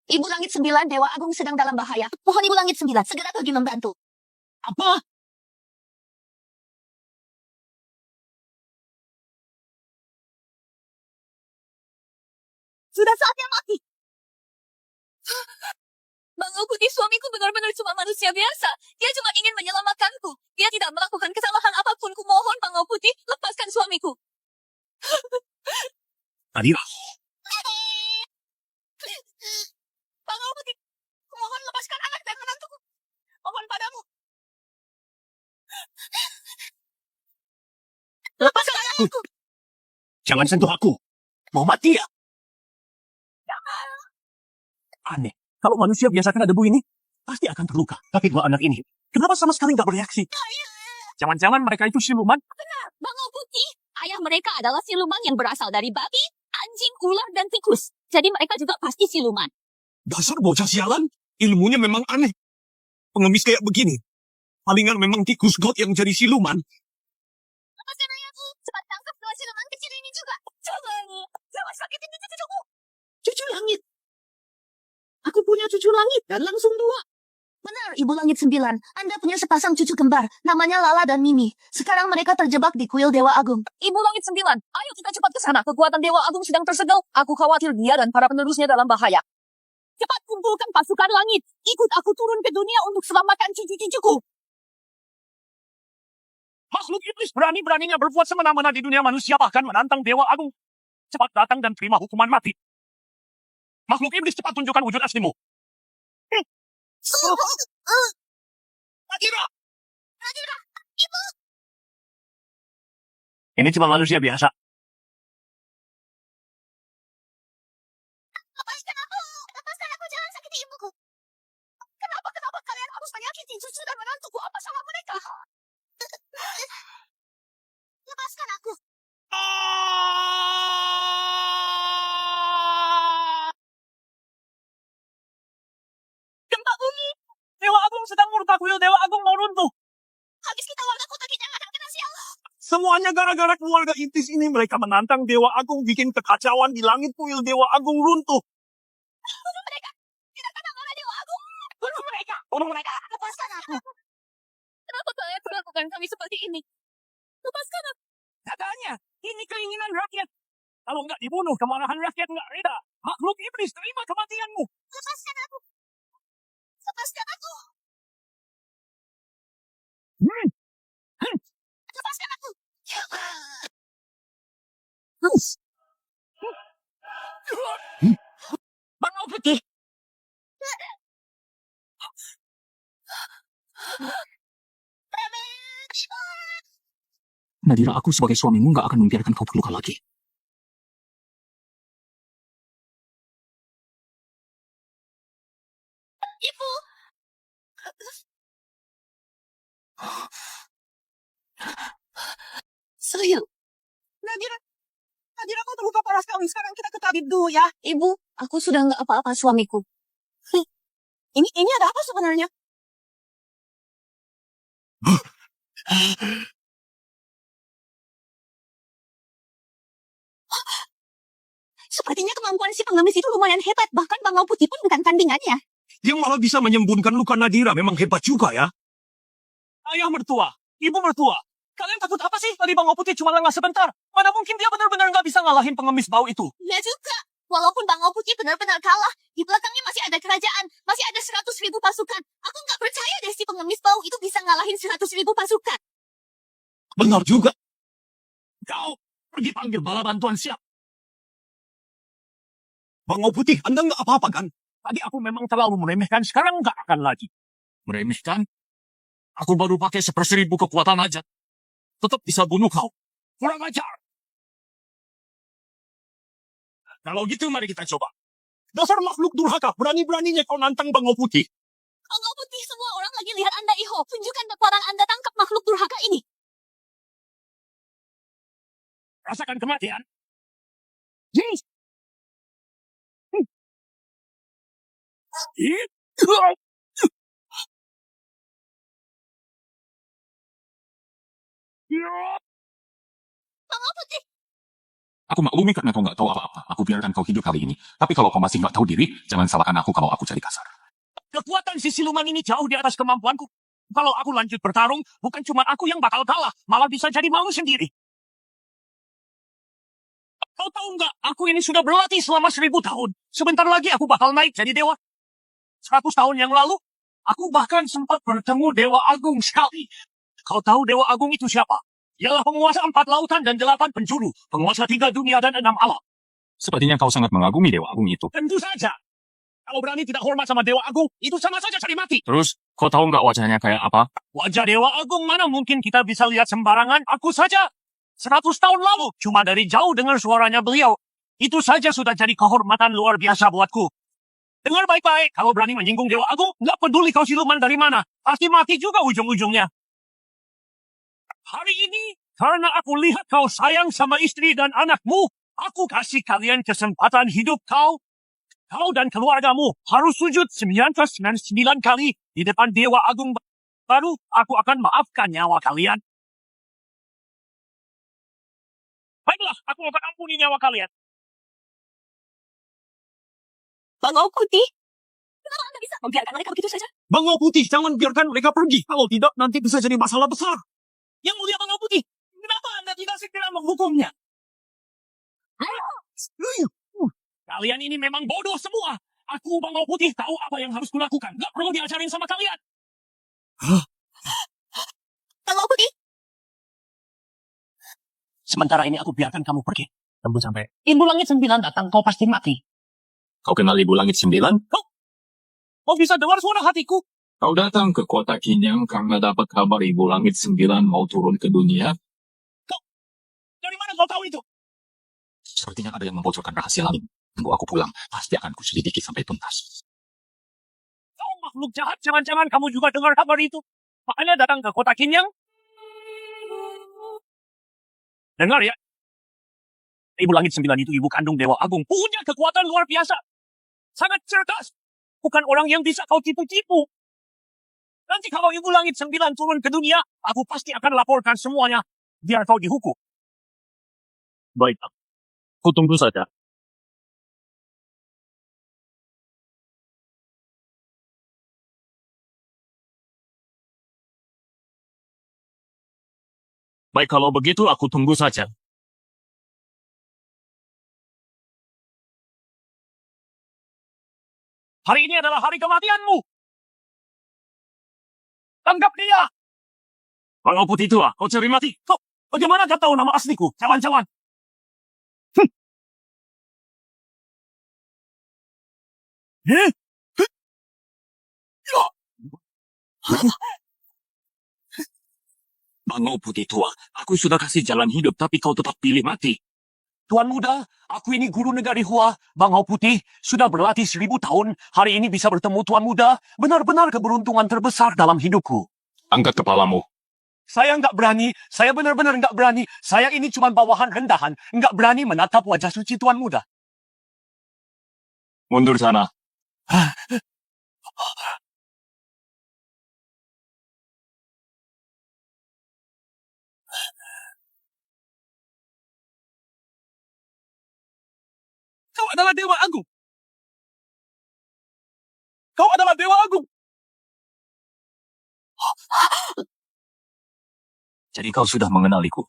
Ibu Langit 9 Dewa Agung sedang dalam bahaya. Mohon Ibu Langit 9 segera pergi membantu. Apa? Sudah saatnya mati. Bango Putih suamiku benar-benar cuma manusia biasa. Dia cuma ingin menyelamatkanku. Dia tidak melakukan kesalahan apapun. Kumohon Bango Putih, lepaskan suamiku. Kadira. Bango Putih, kumohon lepaskan anak dan menantuku. Mohon padamu. Lepaskan anakku. Jangan sentuh aku. Mau mati ya? Aneh. Kalau manusia biasa kena debu ini, pasti akan terluka. Tapi dua anak ini, kenapa sama sekali nggak bereaksi? Jangan-jangan mereka itu siluman? Bango Putih, ayah mereka adalah siluman yang berasal dari babi, anjing, ular, dan tikus. Jadi mereka juga pasti siluman. Dasar bocah sialan. Ilmunya memang aneh. Pengemis kayak begini. Palingan memang tikus god yang jadi siluman. Lepaskan ayahku. Cepat tangkap dua siluman kecil ini juga. Jangan sakitin cucuku. Cucu langit. Aku punya cucu langit dan langsung dua. Benar, Ibu Langit 9. Anda punya sepasang cucu kembar. Namanya Lala dan Mimi. Sekarang mereka terjebak di kuil Dewa Agung. Ibu Langit 9, ayo kita cepat ke sana. Kekuatan Dewa Agung sedang tersegel. Aku khawatir dia dan para penerusnya dalam bahaya. Cepat kumpulkan pasukan langit. Ikut aku turun ke dunia untuk selamatkan cucu-cucuku. Makhluk iblis berani-beraninya berbuat semena-mena di dunia manusia, bahkan menantang Dewa Agung. Cepat datang dan terima hukuman mati. Makhluk iblis, cepat tunjukkan wujud aslimu. Kadira! Ini cuma manusia biasa. Lepaskan aku, jangan sakiti ibuku. Kenapa kalian harus menyakiti cucu dan menantuku? Apa salah mereka? Lepaskan aku. Gempa bumi. Dewa Agung sedang murka, kuil Dewa Agung mau runtuh. Habis kita warga kota kita akan kena sial. Semuanya gara-gara keluarga iblis ini. Mereka menantang Dewa Agung, bikin kekacauan di langit, kuil Dewa Agung runtuh. Bunuh mereka. Tidak kena marah Dewa Agung. Tolong mereka. Lepaskan aku. Kenapa kalian perlakukan kami seperti ini? Lepaskan aku. Katanya, ini keinginan rakyat. Kalau nggak dibunuh, kemarahan rakyat nggak reda. Makhluk iblis, terima kematianmu. Lepaskan aku. Lepaskan aku. Lepaskan aku. Bango Putih. Nadira, aku sebagai suamimu nggak akan membiarkan kau terluka lagi. Ibu. Sayang. Nadira, kau terluka parah sekali. Sekarang kita ke tabib dulu ya. Ibu, aku sudah nggak apa-apa suamiku. Ini ada apa sebenarnya? Sepertinya kemampuan si pengemis itu lumayan hebat. Bahkan Bangau Putih pun bukan tandingannya. Yang malah bisa menyembuhkan luka Nadira memang hebat juga ya. Ayah mertua, ibu mertua. Kalian takut apa sih? Tadi Bangau Putih cuma lengah sebentar. Mana mungkin dia benar-benar nggak bisa ngalahin pengemis bau itu. Ya juga. Walaupun Bangau Putih benar-benar kalah, di belakangnya masih ada kerajaan, masih ada 100.000 pasukan. Aku nggak percaya deh si pengemis bau itu bisa ngalahin 100.000 pasukan. Benar juga. Kau pergi panggil bala bantuan siap. Bangau Putih, Anda nggak apa-apa kan? Tadi aku memang terlalu meremehkan, sekarang nggak akan lagi. Meremehkan? Aku baru pakai 1/1000 kekuatan aja. Tetap bisa bunuh kau. Kurang ajar. Kalau gitu mari kita coba. Dasar makhluk durhaka, berani-beraninya kau nantang Bangau Putih. Bangau Putih, semua orang lagi lihat Anda, Iho. Tunjukkan kekuatan Anda tangkap makhluk durhaka ini. Rasakan kematian. Yes. Bangau Putih, Aku maklumi karena kau nggak tahu apa-apa. Aku biarkan kau hidup kali ini. Tapi kalau kau masih nggak tahu diri, jangan salahkan aku kalau aku jadi kasar. Kekuatan si siluman ini jauh di atas kemampuanku. Kalau aku lanjut bertarung, bukan cuma aku yang bakal kalah, malah bisa jadi malu sendiri. Kau tahu nggak, aku ini sudah berlatih selama 1000 tahun. Sebentar lagi aku bakal naik jadi dewa. 100 tahun yang lalu, aku bahkan sempat bertemu Dewa Agung sekali. Kau tahu Dewa Agung itu siapa? Ialah penguasa 4 lautan dan 8 penjuru, penguasa 3 dunia dan 6 alam. Sepertinya kau sangat mengagumi Dewa Agung itu. Tentu saja. Kalau berani tidak hormat sama Dewa Agung, itu sama saja cari mati. Terus, kau tahu nggak wajahnya kayak apa? Wajah Dewa Agung mana mungkin kita bisa lihat sembarangan? Aku saja 100 tahun lalu, cuma dari jauh dengar suaranya beliau. Itu saja sudah jadi kehormatan luar biasa buatku. Dengar baik-baik, kalau berani menyinggung Dewa Agung, nggak peduli kau siluman dari mana, pasti mati juga ujung-ujungnya. Hari ini, karena aku lihat kau sayang sama istri dan anakmu, aku kasih kalian kesempatan hidup kau. Kau dan keluargamu harus sujud 999 kali di depan Dewa Agung. Baru aku akan maafkan nyawa kalian. Baiklah, aku akan ampuni nyawa kalian. Bangau Putih. Kenapa Anda bisa membiarkan mereka begitu saja? Bangau Putih, jangan biarkan mereka pergi. Kalau tidak, nanti bisa jadi masalah besar. Yang mulia Bangau Putih, kenapa Anda tidak segera menghukumnya? Kalian ini memang bodoh semua. Aku Bangau Putih tahu apa yang harus kulakukan. Gak perlu diajarin sama kalian. Bangau Putih. Sementara ini aku biarkan kamu pergi. Tunggu sampai Ibu Langit 9 datang, kau pasti mati. Kau kenal Ibu Langit 9? Kau bisa dengar suara hatiku? Kau datang ke kota Kinyang karena dapat kabar Ibu Langit 9 mau turun ke dunia. Dari mana kau tahu itu? Sepertinya ada yang membocorkan rahasia langit. Tunggu aku pulang, pasti akan kuselidiki sampai tuntas. Kau makhluk jahat, jangan-jangan kamu juga dengar kabar itu. Makanya datang ke kota Kinyang. Dengar ya. Ibu Langit 9 itu ibu kandung Dewa Agung. Punya kekuatan luar biasa. Sangat cerdas. Bukan orang yang bisa kau tipu-tipu. Nanti kalau Ibu Langit 9 turun ke dunia, aku pasti akan laporkan semuanya. Biar kau dihukum. Baik, aku tunggu saja. Baik, kalau begitu aku tunggu saja. Hari ini adalah hari kematianmu. Tangkap dia. Bangau Putih tua, kau cari mati. Kau, bagaimana kau tahu nama asliku? Cawan-cawan. Bangau Putih tua, aku sudah kasih jalan hidup, tapi kau tetap pilih mati. Tuan muda, aku ini guru negari Hua, Bangau Putih, sudah berlatih 1000 tahun, hari ini bisa bertemu Tuan muda, benar-benar keberuntungan terbesar dalam hidupku. Angkat kepalamu. Saya nggak berani, saya benar-benar nggak berani, saya ini cuma bawahan rendahan, nggak berani menatap wajah suci Tuan muda. Mundur sana. Kau adalah Dewa Agung. Kau adalah Dewa Agung. Jadi kau sudah mengenaliku.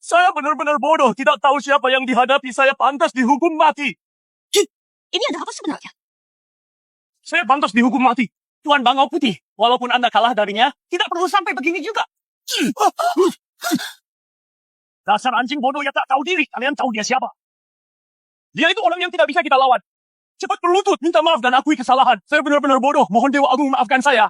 Saya benar-benar bodoh. Tidak tahu siapa yang dihadapi. Saya pantas dihukum mati. Ini ada apa sebenarnya? Saya pantas dihukum mati. Tuan Bangau Putih. Walaupun Anda kalah darinya, tidak perlu sampai begini juga. Dasar anjing bodoh yang tak tahu diri. Kalian tahu dia siapa? Dia itu orang yang tidak bisa kita lawan. Cepat berlutut, minta maaf dan akui kesalahan. Saya benar-benar bodoh. Mohon Dewa Agung maafkan saya.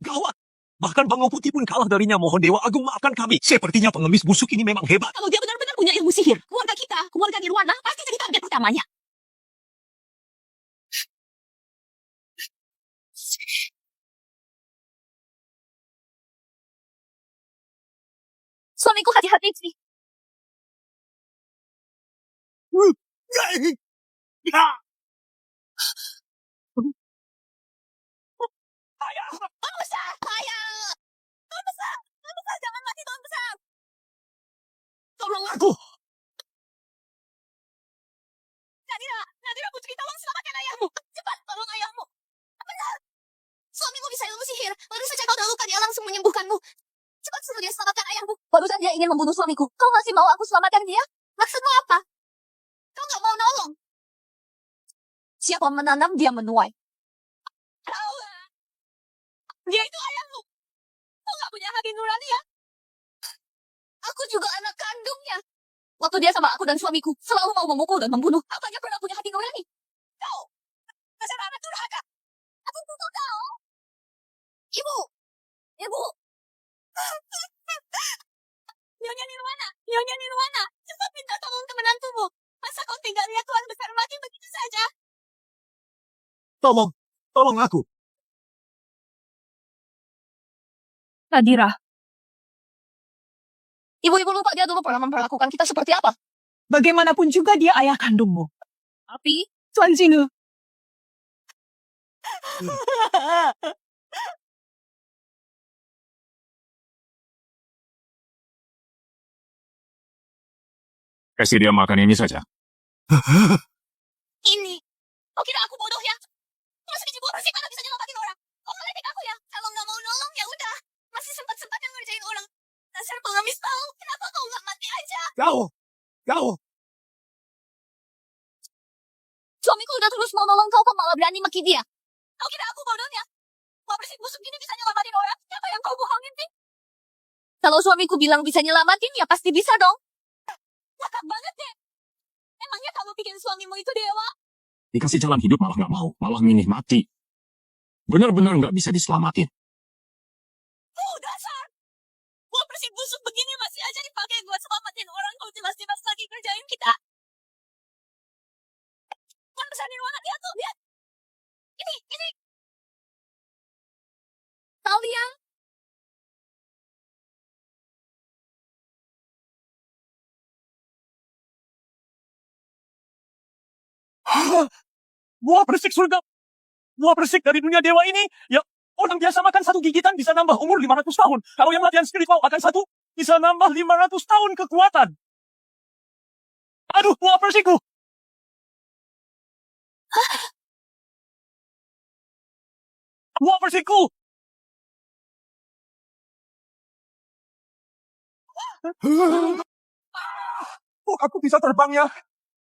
Gawat. Bahkan Bangau Putih pun kalah darinya. Mohon Dewa Agung maafkan kami. Sepertinya pengemis busuk ini memang hebat. Kalau dia benar-benar punya ilmu sihir, keluarga kita, keluarga Nirwana, pasti jadi target utamanya. Suamiku hati-hati sih. Tuan besar, ayah. Tuan besar, jangan mati Tuan besar. Tolong aku. Nadira putri, tolong selamatkan ayahmu. Cepat, tolong ayahmu. Benar. Suamimu bisa ilmu sihir. Baru saja kau dah luka, dia langsung menyembuhkanmu. Cepat suruh dia selamatkan ayahmu. Barusan dia ingin membunuh suamiku. Kau masih mau aku selamatkan dia? Maksudmu apa? Kau nggak mau nolong? Siapa menanam, dia menuai. Kau, dia itu ayahmu. Kau nggak punya hati nurani ya? Aku juga anak kandungnya. Waktu dia sama aku dan suamiku, selalu mau memukul dan membunuh. Apanya pernah punya hati nurani? Kau, dasar anak durhaka. Aku butuh kau. Ibu. Nyonya Nirwana, cepat minta tolong ke menantumu. Masa kau tinggal lihat Tuan besar mati begitu saja? Tolong aku. Nadira. Ibu-ibu lupa dia dulu pernah memperlakukan kita seperti apa? Bagaimanapun juga dia ayah kandungmu. Tapi, Tuan Zinu. Kasih dia makan ini saja. ini. Kau kira aku bodoh ya? Terus biji buah bersih mana bisa nyelamatin orang? Kau ngeledek aku ya? Kalau nggak mau nolong ya udah. Masih sempat-sempatnya ngerjain orang. Dasar pengemis tahu. Kenapa kau nggak mati aja? Kau. Suamiku udah terus mau nolong kau malah berani maki dia. Kau kira aku bodohnya? Buah bersih busuk gini bisa nyelamatin orang? Siapa yang kau bohongin sih? Kalau suamiku bilang bisa nyelamatin ya pasti bisa dong. Cakap banget deh. Emangnya kamu bikin suamimu itu dewa? Dikasih jalan hidup malah nggak mau. Malah milih mati. Benar-benar nggak bisa diselamatin. Dasar. Buah bersih busuk begini masih aja dipakai buat selamatin orang. Kau jelas-jelas lagi kerjain kita. Tuan besar Nirwana, lihat tuh, lihat. Ini. Tahu yang? Buah bersik surga. Buah bersik dari dunia dewa ini. Ya, orang biasa makan satu gigitan bisa nambah umur 500 tahun. Kalau yang latihan spiritual makan satu, bisa nambah 500 tahun kekuatan. Aduh, buah bersikku. Buah bersikku. Kok aku bisa terbang ya?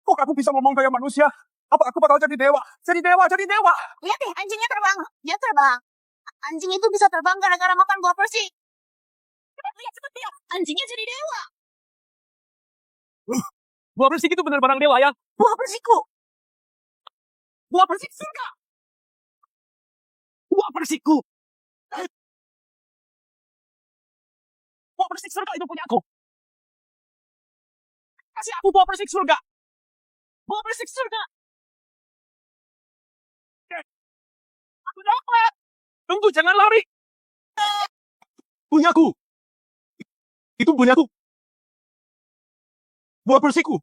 Kok aku bisa ngomong kayak manusia? Apa aku bakal jadi dewa? Jadi dewa. Lihat deh, anjingnya terbang. Dia terbang. Anjing itu bisa terbang gara-gara makan buah bersih. Cepet lihat. Anjingnya jadi dewa. Buah bersik itu benar barang dewa ya? Buah bersihku. Buah bersik surga. Buah bersikku. Buah bersik surga itu punya aku. Kasih aku buah bersik surga. Buah bersik surga. Aku dapat. Tunggu, jangan lari. Punyaku. Itu punyaku. Buah bersikku.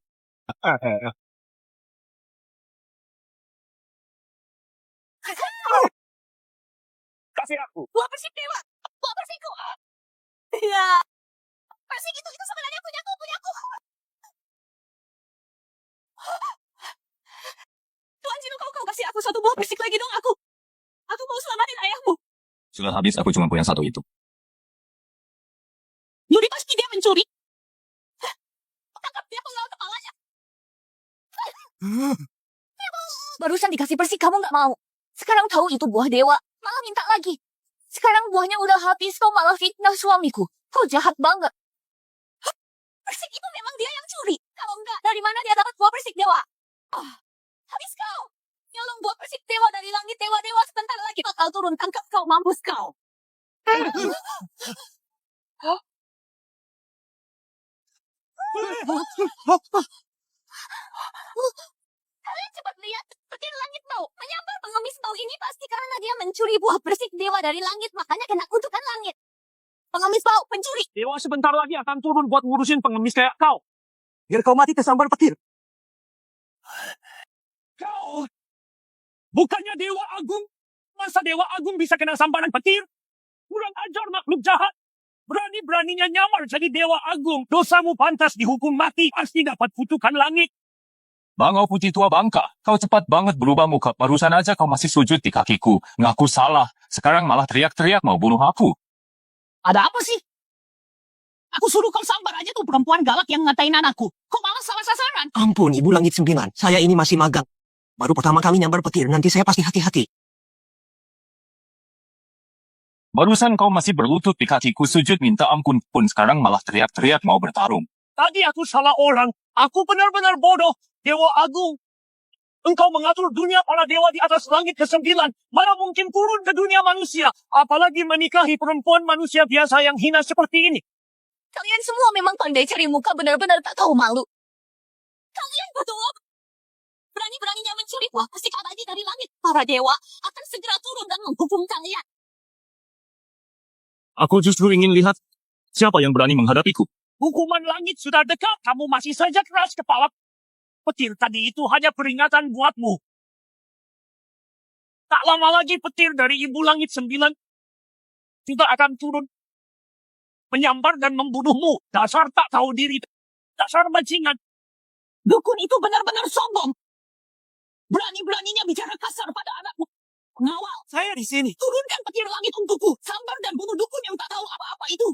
Kasih aku. Buah bersih dewa. Buah bersihku. Iya. Bersih itu sebenarnya punyaku. Tuan Jinu, kau kasih aku satu buah persik lagi dong aku. Aku mau selamatin ayahmu. Sudah habis, aku cuma punya satu itu. Yuri pasti dia mencuri. Tangkap dia penggal kepalanya. Barusan dikasih persik kamu nggak mau. Sekarang tahu itu buah dewa, malah minta lagi. Sekarang buahnya udah habis, kau malah fitnah suamiku. Kau jahat banget. Persik itu memang dia yang curi. Kalau enggak, dari mana dia dapat buah persik dewa? Habis kau. Nyolong buah persik dewa dari langit dewa-dewa, sebentar lagi bakal turun, tangkap kau, mampus kau. Kalian cepat lihat, petir langit bau. Menyambar pengemis bau ini pasti karena dia mencuri buah persik dewa dari langit, makanya kena kutukan langit. Pengemis bau, pencuri. Dewa sebentar lagi akan turun buat ngurusin pengemis kayak kau. Biar kau mati kesambar petir. Kau! Bukannya Dewa Agung? Masa Dewa Agung bisa kena sambaran petir? Kurang ajar makhluk jahat. Berani-beraninya nyamar jadi Dewa Agung. Dosamu pantas dihukum mati. Pasti dapat kutukan langit. Bangau putih tua bangka, kau cepat banget berubah muka. Barusan aja kau masih sujud di kakiku. Ngaku salah. Sekarang malah teriak-teriak mau bunuh aku. Ada apa sih? Aku suruh kau sambar aja tuh perempuan galak yang ngatain anakku. Kok malah salah sasaran? Ampun, Ibu Langit 9. Saya ini masih magang. Baru pertama kali nyambar petir, nanti saya pasti hati-hati. Barusan kau masih berlutut di kakiku sujud minta ampun pun sekarang malah teriak-teriak mau bertarung. Tadi aku salah orang. Aku benar-benar bodoh. Dewa Agung. Engkau mengatur dunia para dewa di atas langit ke-9. Mana mungkin turun ke dunia manusia. Apalagi menikahi perempuan manusia biasa yang hina seperti ini. Kalian semua memang pandai cari muka, benar-benar tak tahu malu. Kalian berdua berani-beraninya mencuri buah persik abadi dari langit. Para dewa akan segera turun dan menghukum kalian. Aku justru ingin lihat siapa yang berani menghadapiku. Hukuman langit sudah dekat. Kamu masih saja keras kepala. Petir tadi itu hanya peringatan buatmu. Tak lama lagi petir dari Ibu Langit 9 juga akan turun. Menyambar dan membunuhmu. Dasar tak tahu diri. Dasar bajingan. Dukun itu benar-benar sombong. Berani-beraninya bicara kasar pada anakku. Pengawal, Saya di sini. turunkan petir langit untukku. Sambar dan bunuh dukun yang tak tahu apa-apa itu.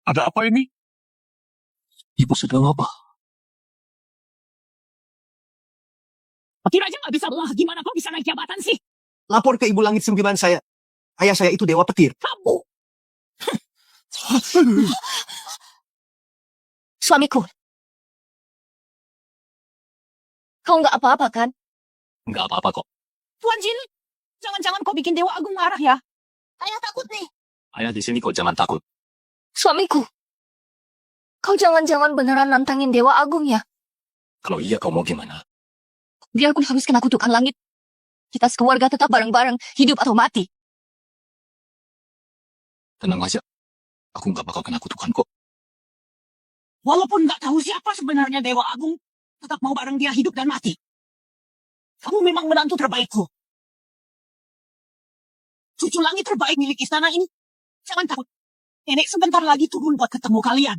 Ada apa ini? Ibu sedang apa? Petir aja nggak bisa buah. Gimana kau bisa naik jabatan sih? Lapor ke Ibu Langit 9 saya. Ayah saya itu Dewa Petir. Kamu. Suamiku. Kau nggak apa-apa kan? Enggak apa-apa kok. Tuan Jin, jangan-jangan kau bikin Dewa Agung marah ya? Ayah takut nih. Ayah di sini kok, jangan takut. Suamiku. Kau jangan-jangan beneran nantangin Dewa Agung ya? Kalau iya kau mau gimana? Biarpun harus kena kutukan langit. Kita sekeluarga tetap bareng-bareng, hidup atau mati. Tenang aja. Aku nggak bakal kena kutukan kok. Walaupun nggak tahu siapa sebenarnya Dewa Agung, tetap mau bareng dia hidup dan mati. Kamu memang menantu terbaikku. Cucu langit terbaik milik istana ini. Jangan takut. Nenek sebentar lagi turun buat ketemu kalian.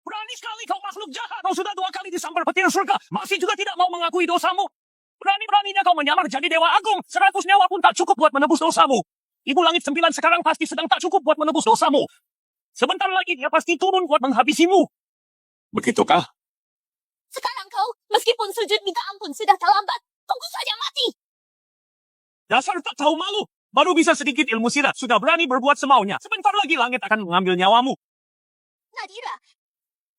Berani sekali kau makhluk jahat. Kau sudah 2 kali disambar petir surga. Masih juga tidak mau mengakui dosamu. Berani-beraninya kau menyamar jadi Dewa Agung. 100 nyawa pun tak cukup buat menebus dosamu. Ibu Langit 9 sekarang pasti sedang tak cukup buat menebus dosamu. Sebentar lagi dia pasti turun buat menghabisimu. Begitukah? Sekarang kau, meskipun sujud minta ampun, sudah terlambat. Tunggu saja mati. Dasar tak tahu malu. Baru bisa sedikit ilmu silat. Sudah berani berbuat semaunya. Sebentar lagi langit akan mengambil nyawamu. Nadira,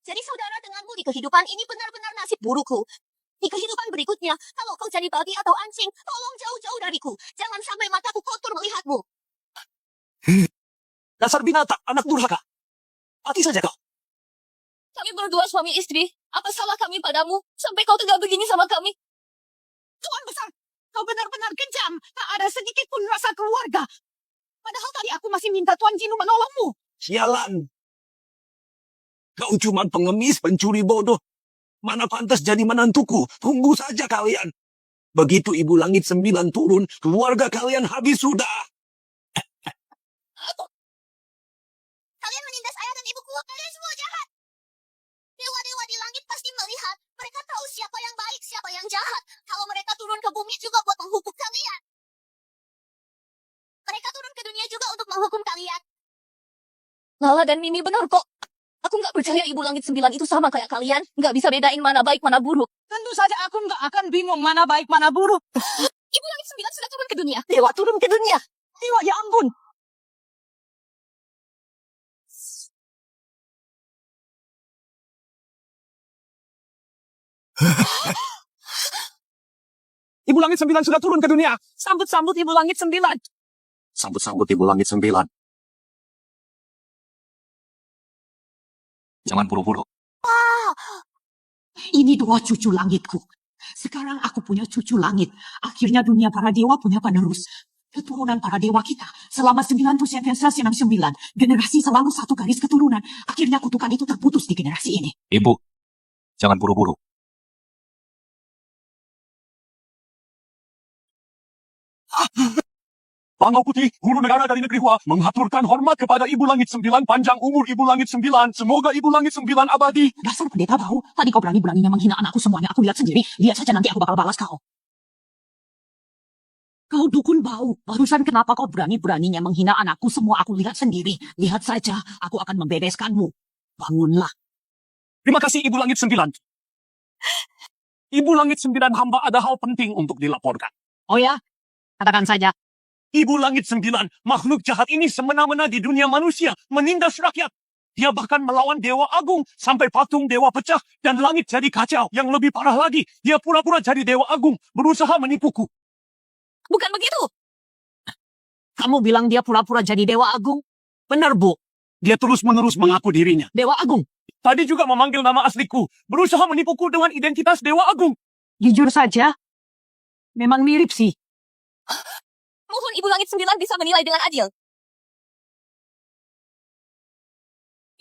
jadi saudara denganmu di kehidupan ini benar-benar nasib burukku. Di kehidupan berikutnya, kalau kau jadi babi atau anjing, tolong jauh-jauh dariku. Jangan sampai mataku kotor melihatmu. Dasar binatang, anak durhaka. Mati saja kau. Kami berdua suami istri. Apa salah kami padamu? Sampai kau tegak begini sama kami. Tuan besar, kau benar-benar kejam. Tak ada sedikit pun rasa keluarga. Padahal tadi aku masih minta Tuan Jinu menolongmu. Sialan. Kau cuma pengemis, pencuri bodoh. Mana pantas jadi menantuku. Tunggu saja kalian. Begitu Ibu Langit 9 turun, keluarga kalian habis sudah. Kalian menindas ayah dan ibuku. Kalian semua jahat. Dewa-dewa di langit pasti melihat. Mereka tahu siapa yang baik, siapa yang jahat. Kalau mereka turun ke bumi juga buat menghukum kalian. Mereka turun ke dunia juga untuk menghukum kalian. Lala dan Mimi benar kok. Aku nggak percaya Ibu Langit 9 itu sama kayak kalian. Nggak bisa bedain mana baik, mana buruk. Tentu saja aku nggak akan bingung mana baik mana buruk. Ibu Langit 9 sudah turun ke dunia. Dewa turun ke dunia. Dewa, ya ampun. Ibu Langit 9 sudah turun ke dunia. Sambut-sambut Ibu Langit 9. Sambut-sambut Ibu Langit 9. Jangan buru-buru. Ini dua cucu langitku. Sekarang aku punya cucu langit. Akhirnya dunia para dewa punya penerus. Keturunan para dewa kita selama 969 generasi selalu satu garis keturunan. Akhirnya kutukan itu terputus di generasi ini. Ibu, jangan buru-buru. Bangau Putih, guru negara dari negeri Hua, mengaturkan hormat kepada Ibu Langit 9, panjang umur Ibu Langit 9. Semoga Ibu Langit 9 abadi. Dasar pendeta bau. Tadi kau berani-beraninya menghina anakku semuanya. Aku lihat sendiri. Lihat saja nanti aku bakal balas kau. Kau dukun bau. Barusan kenapa kau berani-beraninya menghina anakku semua? Aku lihat sendiri. Lihat saja. Aku akan membereskanmu. Bangunlah. Terima kasih Ibu Langit 9. Ibu Langit 9 hamba ada hal penting untuk dilaporkan. Oh ya? Katakan saja. Ibu Langit 9, makhluk jahat ini semena-mena di dunia manusia, menindas rakyat. Dia bahkan melawan Dewa Agung, sampai patung Dewa pecah, dan langit jadi kacau. Yang lebih parah lagi, dia pura-pura jadi Dewa Agung, berusaha menipuku. Bukan begitu. Kamu bilang dia pura-pura jadi Dewa Agung? Benar, Bu. Dia terus-menerus mengaku dirinya. Dewa Agung. Tadi juga memanggil nama asliku, berusaha menipuku dengan identitas Dewa Agung. Jujur saja, memang mirip sih. Mohon Ibu Langit 9 bisa menilai dengan adil.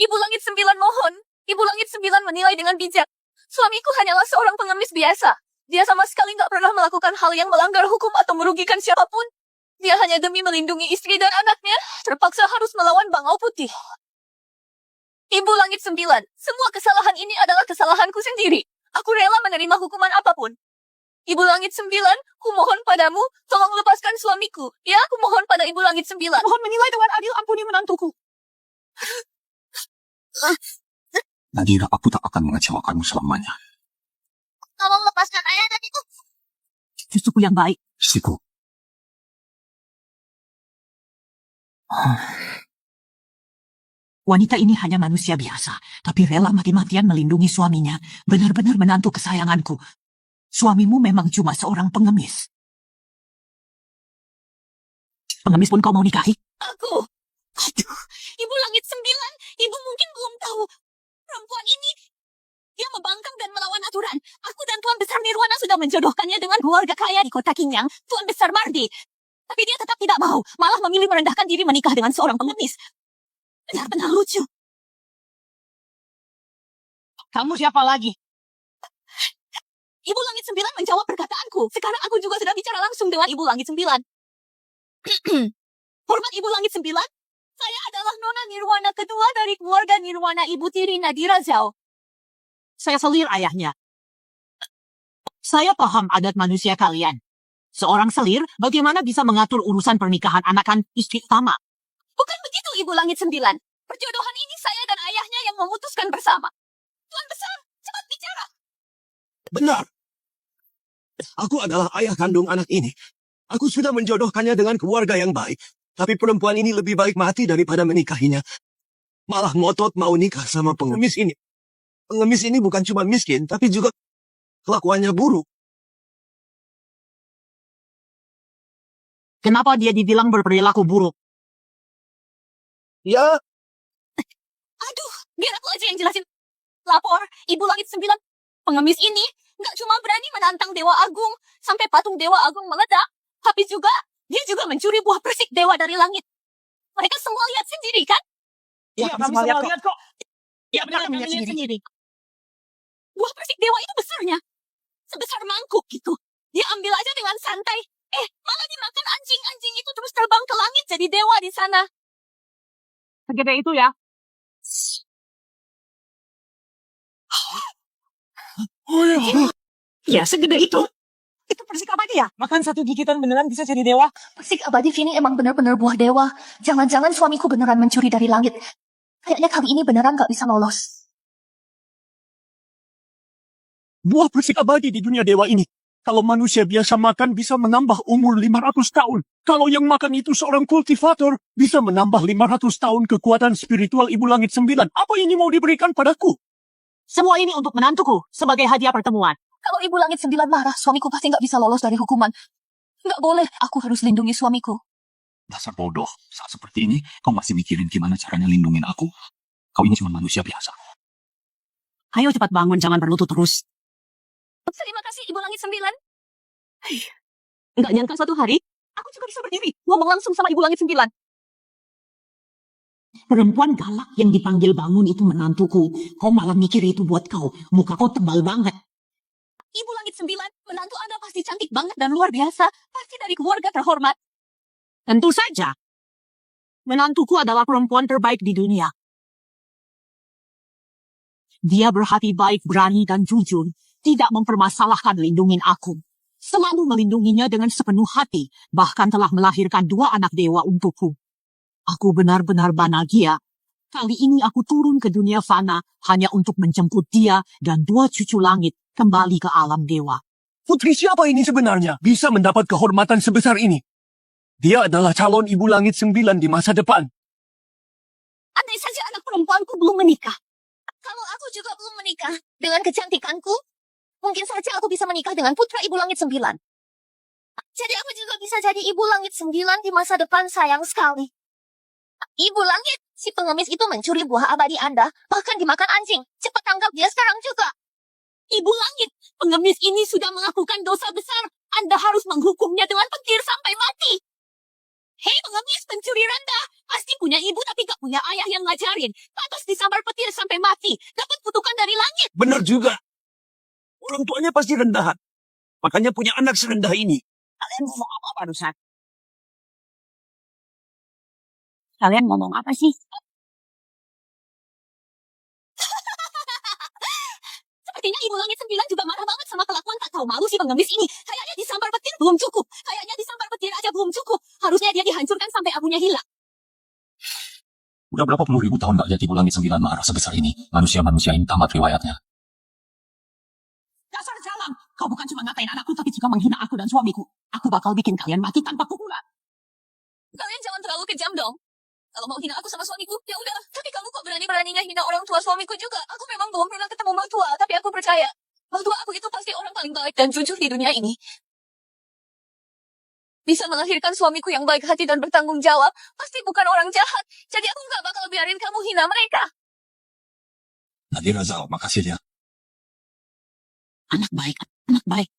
Ibu Langit 9 mohon. Ibu Langit 9 menilai dengan bijak. Suamiku hanyalah seorang pengemis biasa. Dia sama sekali nggak pernah melakukan hal yang melanggar hukum atau merugikan siapapun. Dia hanya demi melindungi istri dan anaknya, terpaksa harus melawan Bangau Putih. Ibu Langit 9, semua kesalahan ini adalah kesalahanku sendiri. Aku rela menerima hukuman apapun. Ibu Langit 9, kumohon padamu, tolong lepaskan suamiku. Ya, aku mohon pada Ibu Langit 9. Mohon menilai dengan adil, ampuni menantuku. Nadira, aku tak akan mengecewakanmu selamanya. Tolong lepaskan ayah dan ibu. Cucuku yang baik. Istriku. Wanita ini hanya manusia biasa, tapi rela mati-matian melindungi suaminya. Benar-benar menantu kesayanganku. Suamimu memang cuma seorang pengemis. Pengemis pun kau mau nikahi? Aku. Aduh, Ibu Langit 9, Ibu mungkin belum tahu. Perempuan ini, dia membangkang dan melawan aturan. Aku dan Tuan Besar Nirwana sudah menjodohkannya dengan keluarga kaya di kota Kinyang, Tuan Besar Mardi. Tapi dia tetap tidak mau, malah memilih merendahkan diri menikah dengan seorang pengemis. Benar-benar lucu. Kamu siapa lagi? Ibu Langit 9 menjawab perkataanku. Sekarang aku juga sudah bicara langsung dengan Ibu Langit 9. Hormat Ibu Langit 9, saya adalah Nona Nirwana kedua dari keluarga Nirwana Ibu Tiri Nadira Zhao. Saya selir ayahnya. Saya paham adat manusia kalian. Seorang selir bagaimana bisa mengatur urusan pernikahan anakan istri utama? Bukan begitu Ibu Langit 9. Perjodohan ini saya dan ayahnya yang memutuskan bersama. Tuan Besar, cepat bicara. Benar. Aku adalah ayah kandung anak ini. Aku sudah menjodohkannya dengan keluarga yang baik. Tapi perempuan ini lebih baik mati daripada menikahinya. Malah ngotot mau nikah sama pengemis ini. Pengemis ini bukan cuma miskin, tapi juga kelakuannya buruk. Kenapa dia dibilang berperilaku buruk? Ya, Aduh, biar aku aja yang jelasin. Lapor, Ibu Langit 9. Pengemis ini nggak cuma berani menantang Dewa Agung sampai patung Dewa Agung meledak, tapi juga dia juga mencuri buah persik Dewa dari langit. Mereka semua lihat sendiri kan? Iya, kami semua lihat kok. Ya benar, kami lihat sendiri. Buah persik Dewa itu besarnya. Sebesar mangkuk gitu. Dia ambil aja dengan santai. Malah dimakan anjing-anjing itu terus terbang ke langit jadi dewa di sana. Segede itu ya. Oh ya. Ya, segede itu. Itu persik abadi ya? Makan satu gigitan beneran bisa jadi dewa? Persik abadi Vini emang benar-benar buah dewa. Jangan-jangan suamiku beneran mencuri dari langit. Kayaknya kali ini beneran gak bisa lolos. Buah persik abadi di dunia dewa ini. Kalau manusia biasa makan bisa menambah umur 500 tahun. Kalau yang makan itu seorang kultivator, bisa menambah 500 tahun kekuatan spiritual Ibu Langit 9. Apa ini mau diberikan padaku? Semua ini untuk menantuku sebagai hadiah pertemuan. Kalau Ibu Langit 9 marah, suamiku pasti gak bisa lolos dari hukuman. Gak boleh, aku harus lindungi suamiku. Dasar bodoh. Saat seperti ini, kau masih mikirin gimana caranya lindungin aku? Kau ini cuma manusia biasa. Ayo cepat bangun, jangan berlutut terus. Terima kasih Ibu Langit 9. Nggak nyangka suatu hari, aku juga bisa berdiri, ngomong langsung sama Ibu Langit 9. Perempuan galak yang dipanggil bangun itu menantuku. Kau malah mikir itu buat kau. Muka kau tebal banget. Ibu Langit 9, menantu Anda pasti cantik banget dan luar biasa. Pasti dari keluarga terhormat. Tentu saja. Menantuku adalah perempuan terbaik di dunia. Dia berhati baik, berani, dan jujur. Tidak mempermasalahkan lindungin aku. Selalu melindunginya dengan sepenuh hati. Bahkan telah melahirkan 2 anak dewa untukku. Aku benar-benar bahagia. Kali ini aku turun ke dunia fana hanya untuk menjemput dia dan 2 cucu langit kembali ke alam dewa. Putri siapa ini sebenarnya? Bisa mendapat kehormatan sebesar ini. Dia adalah calon Ibu Langit 9 di masa depan. Andai saja anak perempuanku belum menikah. Kalau aku juga belum menikah dengan kecantikanku, mungkin saja aku bisa menikah dengan putra Ibu Langit 9. Jadi aku juga bisa jadi Ibu Langit 9 di masa depan, sayang sekali. Ibu Langit, si pengemis itu mencuri buah abadi Anda, bahkan dimakan anjing. Cepat tangkap dia sekarang juga. Ibu Langit, pengemis ini sudah melakukan dosa besar. Anda harus menghukumnya dengan petir sampai mati. Hei pengemis, pencuri rendah. Pasti punya ibu tapi gak punya ayah yang ngajarin. Pantas disambar petir sampai mati. Dapat kutukan dari langit. Benar juga. Orang tuanya pasti rendahan. Makanya punya anak serendah ini. Kalian ngomong apa barusan? Kalian ngomong apa sih? Sepertinya Ibu Langit 9 juga marah banget sama kelakuan tak tahu malu si pengemis ini. Kayaknya disambar petir belum cukup. Kayaknya disambar petir aja belum cukup. Harusnya dia dihancurkan sampai abunya hilang. Udah berapa puluh ribu tahun gak jadi Ibu Langit 9 marah sebesar ini. Manusia-manusia ini tamat riwayatnya. Dasar jalan. Kau bukan cuma ngatain anakku tapi juga menghina aku dan suamiku. Aku bakal bikin kalian mati tanpa pukulan. Kalian jangan terlalu kejam dong. Kalau mau hina aku sama suamiku, ya udah. Tapi kamu kok berani-beraninya hina orang tua suamiku juga. Aku memang belum pernah ketemu mertua, tapi aku percaya mertua aku itu pasti orang paling baik dan jujur di dunia ini. Bisa melahirkan suamiku yang baik hati dan bertanggung jawab, pasti bukan orang jahat. Jadi aku nggak bakal biarin kamu hina mereka. Nadira Zal, makasih ya. Anak baik, anak baik.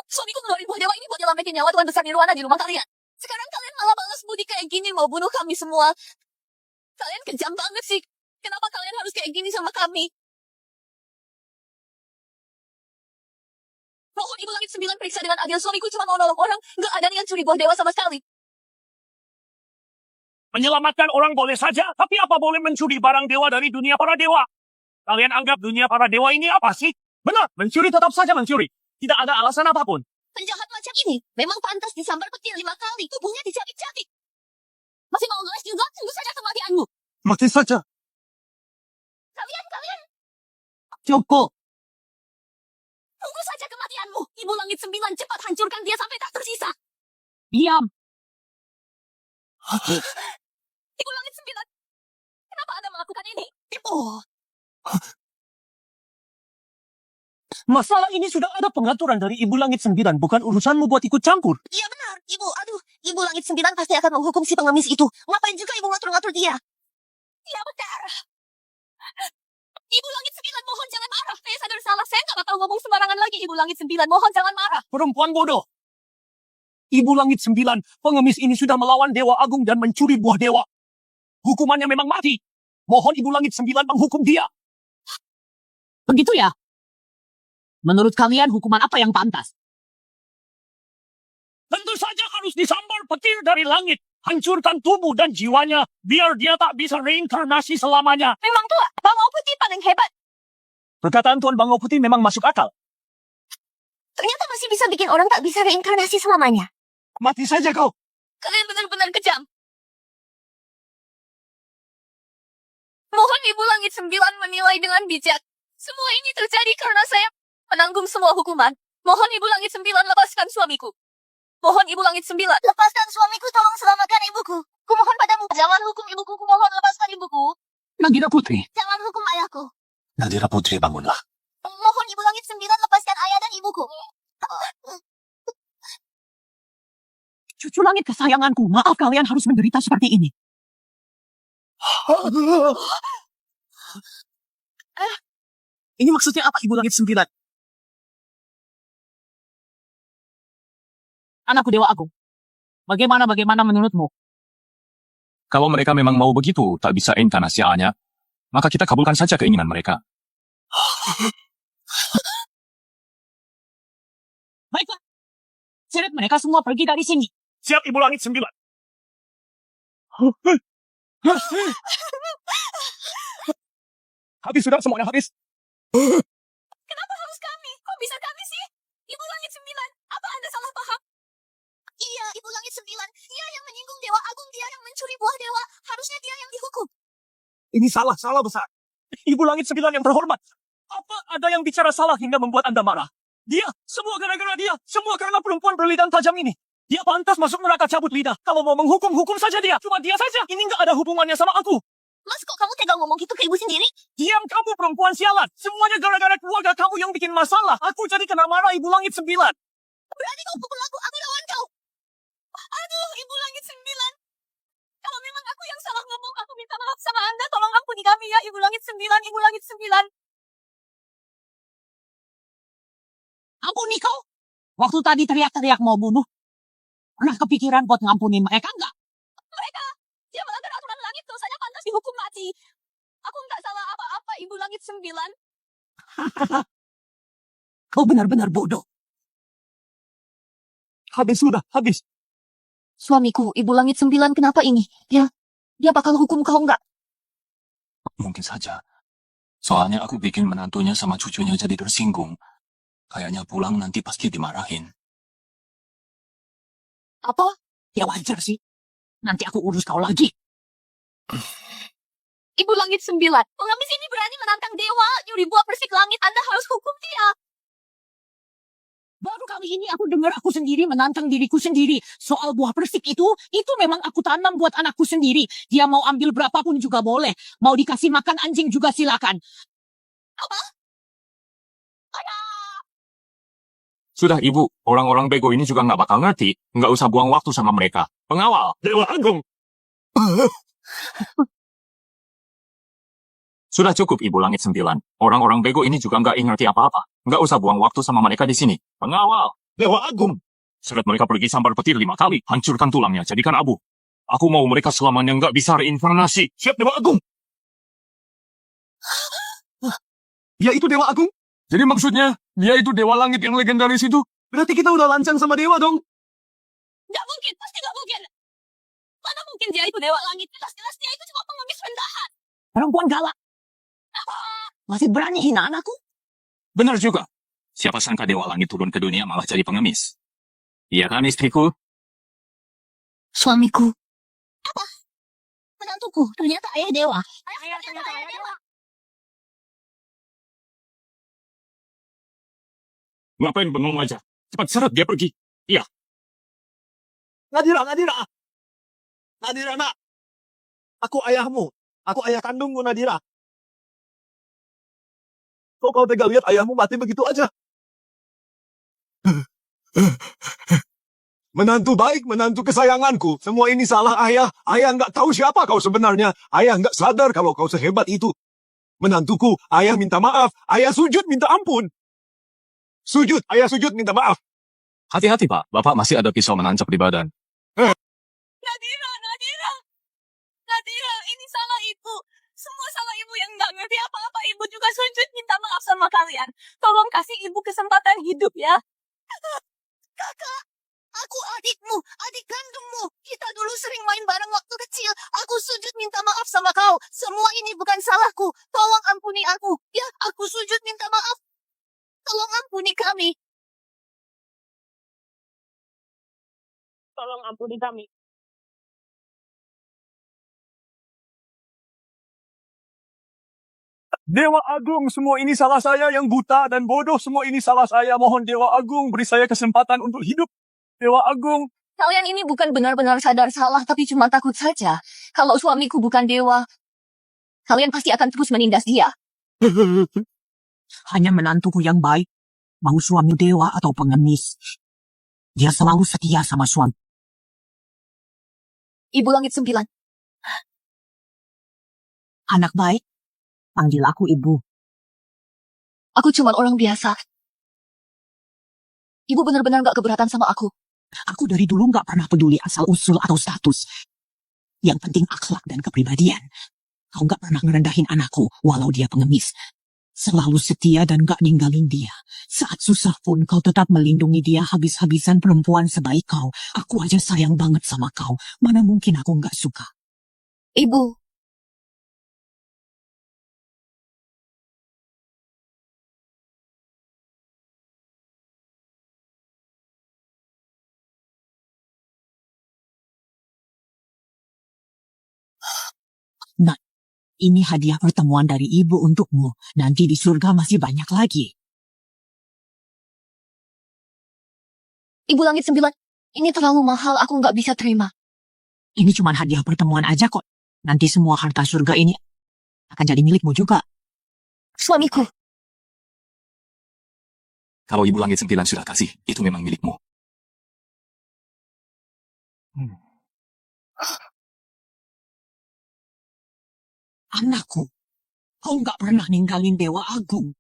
Suamiku ngeluarin buah dewa ini buat nyelamatin nyawa Tuhan besar Nirwana di rumah kalian. Sekarang kalian malah balas budi kayak gini mau bunuh kami semua. Kalian kejam banget sih. Kenapa kalian harus kayak gini sama kami? Mohon Ibu Langit 9 periksa dengan adil, suamiku cuma mau nolong orang. Nggak ada niat curi buah dewa sama sekali. Menyelamatkan orang boleh saja, tapi apa boleh mencuri barang dewa dari dunia para dewa? Kalian anggap dunia para dewa ini apa sih? Benar, mencuri tetap saja mencuri. Tidak ada alasan apapun. Penjahat macam ini memang pantas disambar petir 5 kali. Tubuhnya dicabik-cabik. Masih mau ngeles juga? Tunggu saja kematianmu. Mati saja. Kalian. Cukup. Tunggu saja kematianmu. Ibu Langit 9 cepat hancurkan dia sampai tak tersisa. Diam. Ibu Langit 9. Kenapa Anda melakukan ini? Oh, Masalah ini sudah ada pengaturan dari Ibu Langit 9, bukan urusanmu buat ikut campur. Iya benar. Ibu Langit 9 pasti akan menghukum si pengemis itu. Ngapain juga Ibu ngatur-ngatur dia? Iya benar. Ibu Langit 9 mohon jangan marah. Saya sadar salah. Saya nggak bakal ngomong sembarangan lagi. Ibu Langit 9 mohon jangan marah. Perempuan bodoh. Ibu Langit 9, pengemis ini sudah melawan Dewa Agung dan mencuri buah dewa. Hukumannya memang mati. Mohon Ibu Langit 9 menghukum dia. Begitu ya? Menurut kalian hukuman apa yang pantas? Tentu saja harus disambar petir dari langit. Hancurkan tubuh dan jiwanya, biar dia tak bisa reinkarnasi selamanya. Memang tua, Bangau Putih paling hebat. Perkataan Tuan Bangau Putih memang masuk akal. Ternyata masih bisa bikin orang tak bisa reinkarnasi selamanya. Mati saja kau. Kalian benar-benar kejam. Mohon Ibu Langit Sembilan menilai dengan bijak. Semua ini terjadi karena saya menanggung semua hukuman. Mohon Ibu Langit Sembilan lepaskan suamiku. Mohon Ibu Langit Sembilan. Lepaskan suamiku, tolong selamatkan ibuku. Kumohon padamu, jangan hukum ibuku, kumohon lepaskan ibuku. Nagina Putri. Jangan hukum ayahku. Nadira Putri, bangunlah. Mohon Ibu Langit Sembilan lepaskan ayah dan ibuku. Cucu langit kesayanganku, maaf kalian harus menderita seperti ini. Ini maksudnya apa, Ibu Langit Sembilan? Anakku Dewa Agung. Bagaimana menurutmu? Kalau mereka memang mau begitu, tak bisa inkarnasi Anya, maka kita kabulkan saja keinginan mereka. Baiklah. Seret mereka semua pergi dari sini. Siap, Ibu Langit Sembilan. Habis sudah, semuanya habis. Kenapa harus kami? Kok bisa kami sih? Ibu Langit Sembilan, apa Anda salah paham? Iya, Ibu Langit Sembilan. Dia yang menyinggung Dewa Agung, dia yang mencuri buah dewa. Harusnya dia yang dihukum. Ini salah besar. Ibu Langit Sembilan yang terhormat. Apa ada yang bicara salah hingga membuat Anda marah? Dia, semua gara-gara dia. Semua karena perempuan berlidah tajam ini. Dia pantas masuk neraka cabut lidah. Kalau mau menghukum, hukum saja dia. Cuma dia saja. Ini nggak ada hubungannya sama aku. Mas, kok kamu tega ngomong gitu ke ibu sendiri? Diam kamu, perempuan sialan. Semuanya gara-gara keluarga kamu yang bikin masalah. Aku jadi kena marah, Ibu Langit Sembilan. Berani kau pukul aku lawan kau. Aduh, Ibu Langit Sembilan. Kalau memang aku yang salah ngomong, aku minta maaf sama Anda. Tolong ampuni kami ya, Ibu Langit Sembilan, Ibu Langit Sembilan. Ampuni kau. Waktu tadi teriak-teriak mau bunuh. Pernah kepikiran buat ngampunin mereka enggak? Dia melanggar aturan langit, dosanya pantas dihukum mati. Aku nggak salah apa-apa, Ibu Langit Sembilan. Kau benar-benar bodoh. Habis sudah, habis. Suamiku, Ibu Langit Sembilan, kenapa ini? Dia bakal hukum kau nggak? Mungkin saja. Soalnya aku bikin menantunya sama cucunya jadi tersinggung. Kayaknya pulang nanti pasti dimarahin. Apa? Ya wajar sih. Nanti aku urus kau lagi. Ibu Langit Sembilan, pengemis ini berani menantang dewa, nyuri buah persik langit. Anda harus hukum dia. Baru kali ini aku dengar aku sendiri menantang diriku sendiri. Soal buah persik itu memang aku tanam buat anakku sendiri. Dia mau ambil berapapun juga boleh. Mau dikasih makan anjing juga silakan. Sudah ibu, orang-orang bego ini juga nggak bakal ngerti. Nggak usah buang waktu sama mereka. Pengawal! Dewa Agung. Sudah cukup Ibu Langit Sembilan. Orang-orang bego ini juga nggak ngerti apa-apa. Nggak usah buang waktu sama mereka di sini. Pengawal! Dewa Agung. Seret mereka pergi sambar petir 5 kali. Hancurkan tulangnya, jadikan abu. Aku mau mereka selamanya nggak bisa reinkarnasi. Siap, Dewa Agung. Ya itu Dewa Agung. Jadi maksudnya, dia itu Dewa Langit yang legendaris itu? Berarti kita udah lancang sama Dewa dong. Nggak mungkin, pasti nggak mungkin. Mana mungkin dia itu dewa langit? Jelas-jelas dia itu cuma pengemis rendahan. Perempuan galak. Masih berani hina anakku? Benar juga. Siapa sangka Dewa Langit turun ke dunia malah jadi pengemis. Iya kan istriku? Suamiku. Menantuku, ternyata ayah dewa. Ternyata ayah dewa. Ngapain bengong aja? Cepat seret dia pergi. Iya. Nadira. Nadira, nak. Aku ayahmu. Aku ayah kandungmu, Nadira. Kok kau tega lihat ayahmu mati begitu aja? Menantu baik, menantu kesayanganku. Semua ini salah ayah. Ayah nggak tahu siapa kau sebenarnya. Ayah nggak sadar kalau kau sehebat itu. Menantuku, ayah minta maaf. Ayah sujud minta ampun. Sujud, ayah sujud minta maaf. Hati-hati Pak, Bapak masih ada pisau menancap di badan. Nadira, ini salah ibu. Semua salah ibu yang nggak ngerti apa-apa. Ibu juga sujud minta maaf sama sama kalian. Tolong kasih ibu kesempatan hidup ya. Kakak, aku adikmu, adik kandungmu. Kita dulu sering main bareng waktu kecil. Aku sujud minta maaf sama kau. Semua ini bukan salahku. Tolong ampuni aku. Ya, aku sujud minta maaf. Tolong ampuni kami. Tolong ampuni kami. Dewa Agung, semua ini salah saya yang buta dan bodoh. Semua ini salah saya. Mohon Dewa Agung beri saya kesempatan untuk hidup. Dewa Agung. Kalian ini bukan benar-benar sadar salah, tapi cuma takut saja. Kalau suamiku bukan dewa, kalian pasti akan terus menindas dia. Hanya menantuku yang baik, mau suami dewa atau pengemis. Dia selalu setia sama suami. Ibu Langit 9. Anak baik, panggil aku ibu. Aku cuma orang biasa. Ibu benar-benar gak keberatan sama aku. Aku dari dulu gak pernah peduli asal-usul atau status. Yang penting akhlak dan kepribadian. Kau gak pernah ngerendahin anakku, walau dia pengemis. Selalu setia dan gak ninggalin dia. Saat susah pun kau tetap melindungi dia habis-habisan. Perempuan sebaik kau. Aku aja sayang banget sama kau. Mana mungkin aku gak suka. Ibu, Ini hadiah pertemuan dari ibu untukmu. Nanti di surga masih banyak lagi. Ibu Langit 9, ini terlalu mahal, aku gak bisa terima. Ini cuma hadiah pertemuan aja kok. Nanti semua harta surga ini akan jadi milikmu juga. Suamiku, Kalau Ibu Langit 9 sudah kasih, itu memang milikmu. Anakku, kau nggak pernah ninggalin Dewa Agung.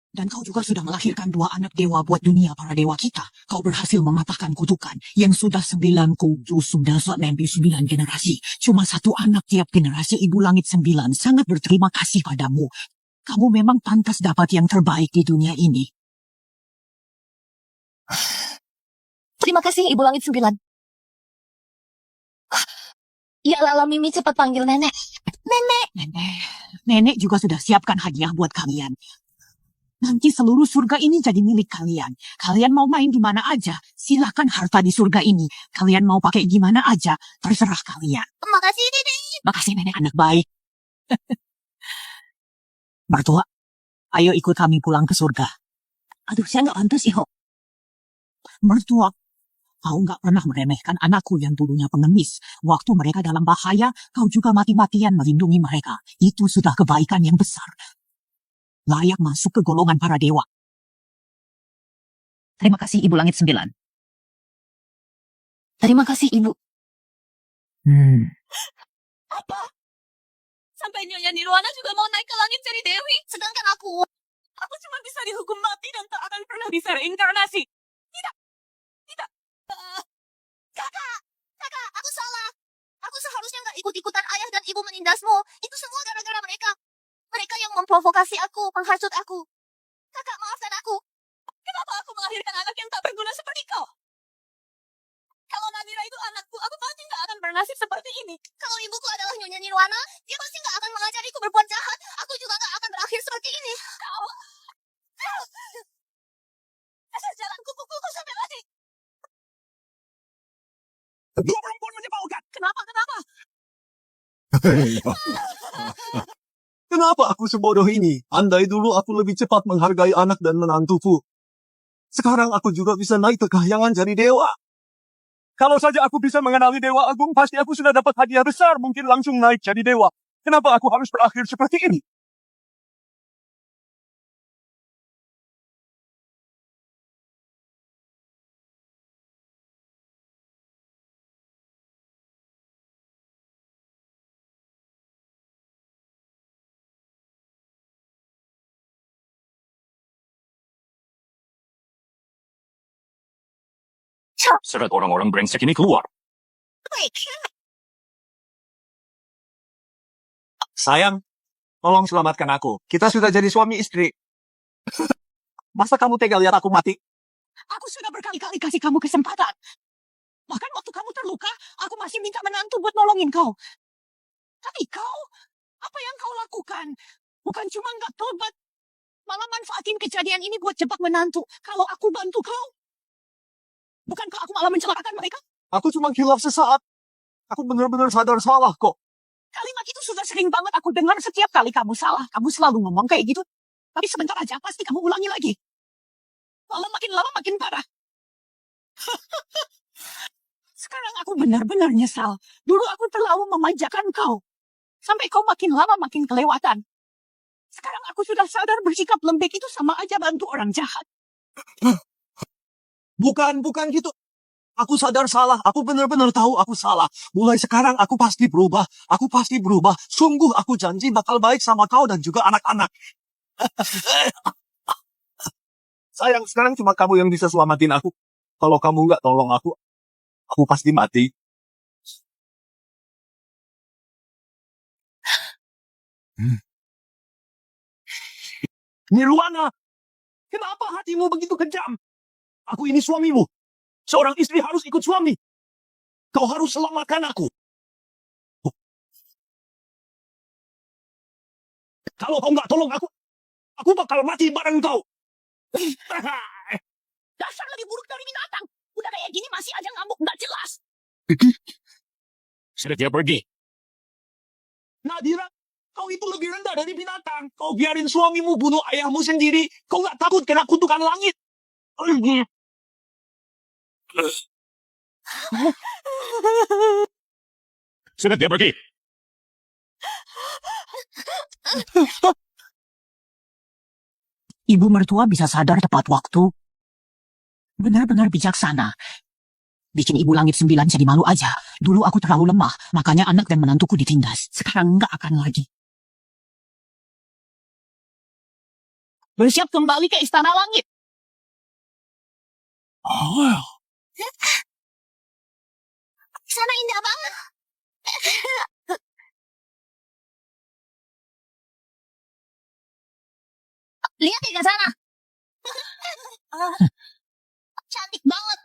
Dan kau juga sudah melahirkan 2 anak dewa buat dunia para dewa kita. Kau berhasil mematahkan kutukan yang sudah 9 kudu, sudah 9 generasi. Cuma 1 anak tiap generasi. Ibu Langit 9 sangat berterima kasih padamu. Kamu memang pantas dapat yang terbaik di dunia ini. terima kasih Ibu Langit 9. Ya Lala Mimi, cepat panggil nenek. Nenek juga sudah siapkan hadiah buat kalian. Nanti seluruh surga ini jadi milik kalian. Kalian mau main di mana aja, silakan harta di surga ini. Kalian mau pakai gimana aja, terserah kalian. Makasih, Dede. Makasih nenek, anak baik. Mertua, ayo ikut kami pulang ke surga. Aduh, saya nggak pantas, Iho. Mertua, kau nggak pernah meremehkan anakku yang dulunya pengemis. Waktu mereka dalam bahaya, kau juga mati-matian melindungi mereka. Itu sudah kebaikan yang besar. Layak masuk ke golongan para dewa. Terima kasih Ibu Langit 9. Terima kasih Ibu. Apa? Sampai Nyonya Nirwana juga mau naik ke langit cari Dewi. Sedangkan aku cuma bisa dihukum mati dan tak akan pernah bisa reinkarnasi. Kakak, aku salah. Aku seharusnya nggak ikut-ikutan ayah dan ibu menindasmu. Itu semua gara-gara mereka. Mereka yang memprovokasi aku, menghasut aku. Kakak, maafkan aku. Kenapa aku melahirkan anak yang tak berguna seperti kau? Kalau Nadira itu anakku, aku pasti nggak akan bernasib seperti ini. Kalau ibuku adalah Nyonya Nirwana, dia pasti nggak akan mengajariku berbuat jahat. Aku juga nggak akan berakhir seperti ini. Kau... Asal jalan kuku-kuku sampai mati. Dua perempuan menyebalkan. Kenapa? Kenapa aku sebodoh ini? Andai dulu aku lebih cepat menghargai anak dan menantuku. Sekarang aku juga bisa naik ke kahyangan jadi dewa. Kalau saja aku bisa mengenali Dewa Agung, pasti aku sudah dapat hadiah besar. Mungkin langsung naik jadi dewa. Kenapa aku harus berakhir seperti ini? Surat orang-orang brengsek ini keluar. Sayang, tolong selamatkan aku. Kita sudah jadi suami istri. Masa kamu tega lihat aku mati? Aku sudah berkali-kali kasih kamu kesempatan. Bahkan waktu kamu terluka, aku masih minta menantu buat nolongin kau. Tapi kau, apa yang kau lakukan? Bukan cuma nggak tobat, malah manfaatin kejadian ini buat jebak menantu. Kalau aku bantu kau, bukankah aku malah mencelakakan mereka? Aku cuma hilaf sesaat. Aku benar-benar sadar salah kok. Kalimat itu sudah sering banget aku dengar setiap kali kamu salah. Kamu selalu ngomong kayak gitu. Tapi sebentar aja pasti kamu ulangi lagi. Malah makin lama makin parah. Sekarang aku benar-benar nyesal. Dulu aku terlalu memanjakan kau. Sampai kau makin lama makin kelewatan. Sekarang aku sudah sadar bersikap lembek itu sama aja bantu orang jahat. Bukan gitu. Aku sadar salah. Aku benar-benar tahu aku salah. Mulai sekarang aku pasti berubah. Aku pasti berubah. Sungguh aku janji bakal baik sama kau dan juga anak-anak. Sayang, sekarang cuma kamu yang bisa selamatin aku. Kalau kamu nggak tolong aku pasti mati. Nirwana, kenapa hatimu begitu kejam? Aku ini suamimu. Seorang istri harus ikut suami. Kau harus selamatkan aku. Kalau kau nggak tolong aku bakal mati bareng kau. Dasar lebih buruk dari binatang. Udah kayak gini masih aja ngamuk nggak jelas. Sudah dia pergi. Nadira, kau itu lebih rendah dari binatang. Kau biarin suamimu bunuh ayahmu sendiri. Kau nggak takut kena kutukan langit. Sudah dia pergi. Ibu mertua bisa sadar tepat waktu. Benar-benar bijaksana. Bikin ibu langit 9 jadi malu aja. Dulu aku terlalu lemah, makanya anak dan menantuku ditindas. Sekarang nggak akan lagi. Bersiap kembali ke istana langit. Di sana indah banget. Lihat ya ke sana. Cantik banget.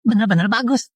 Benar-benar bagus.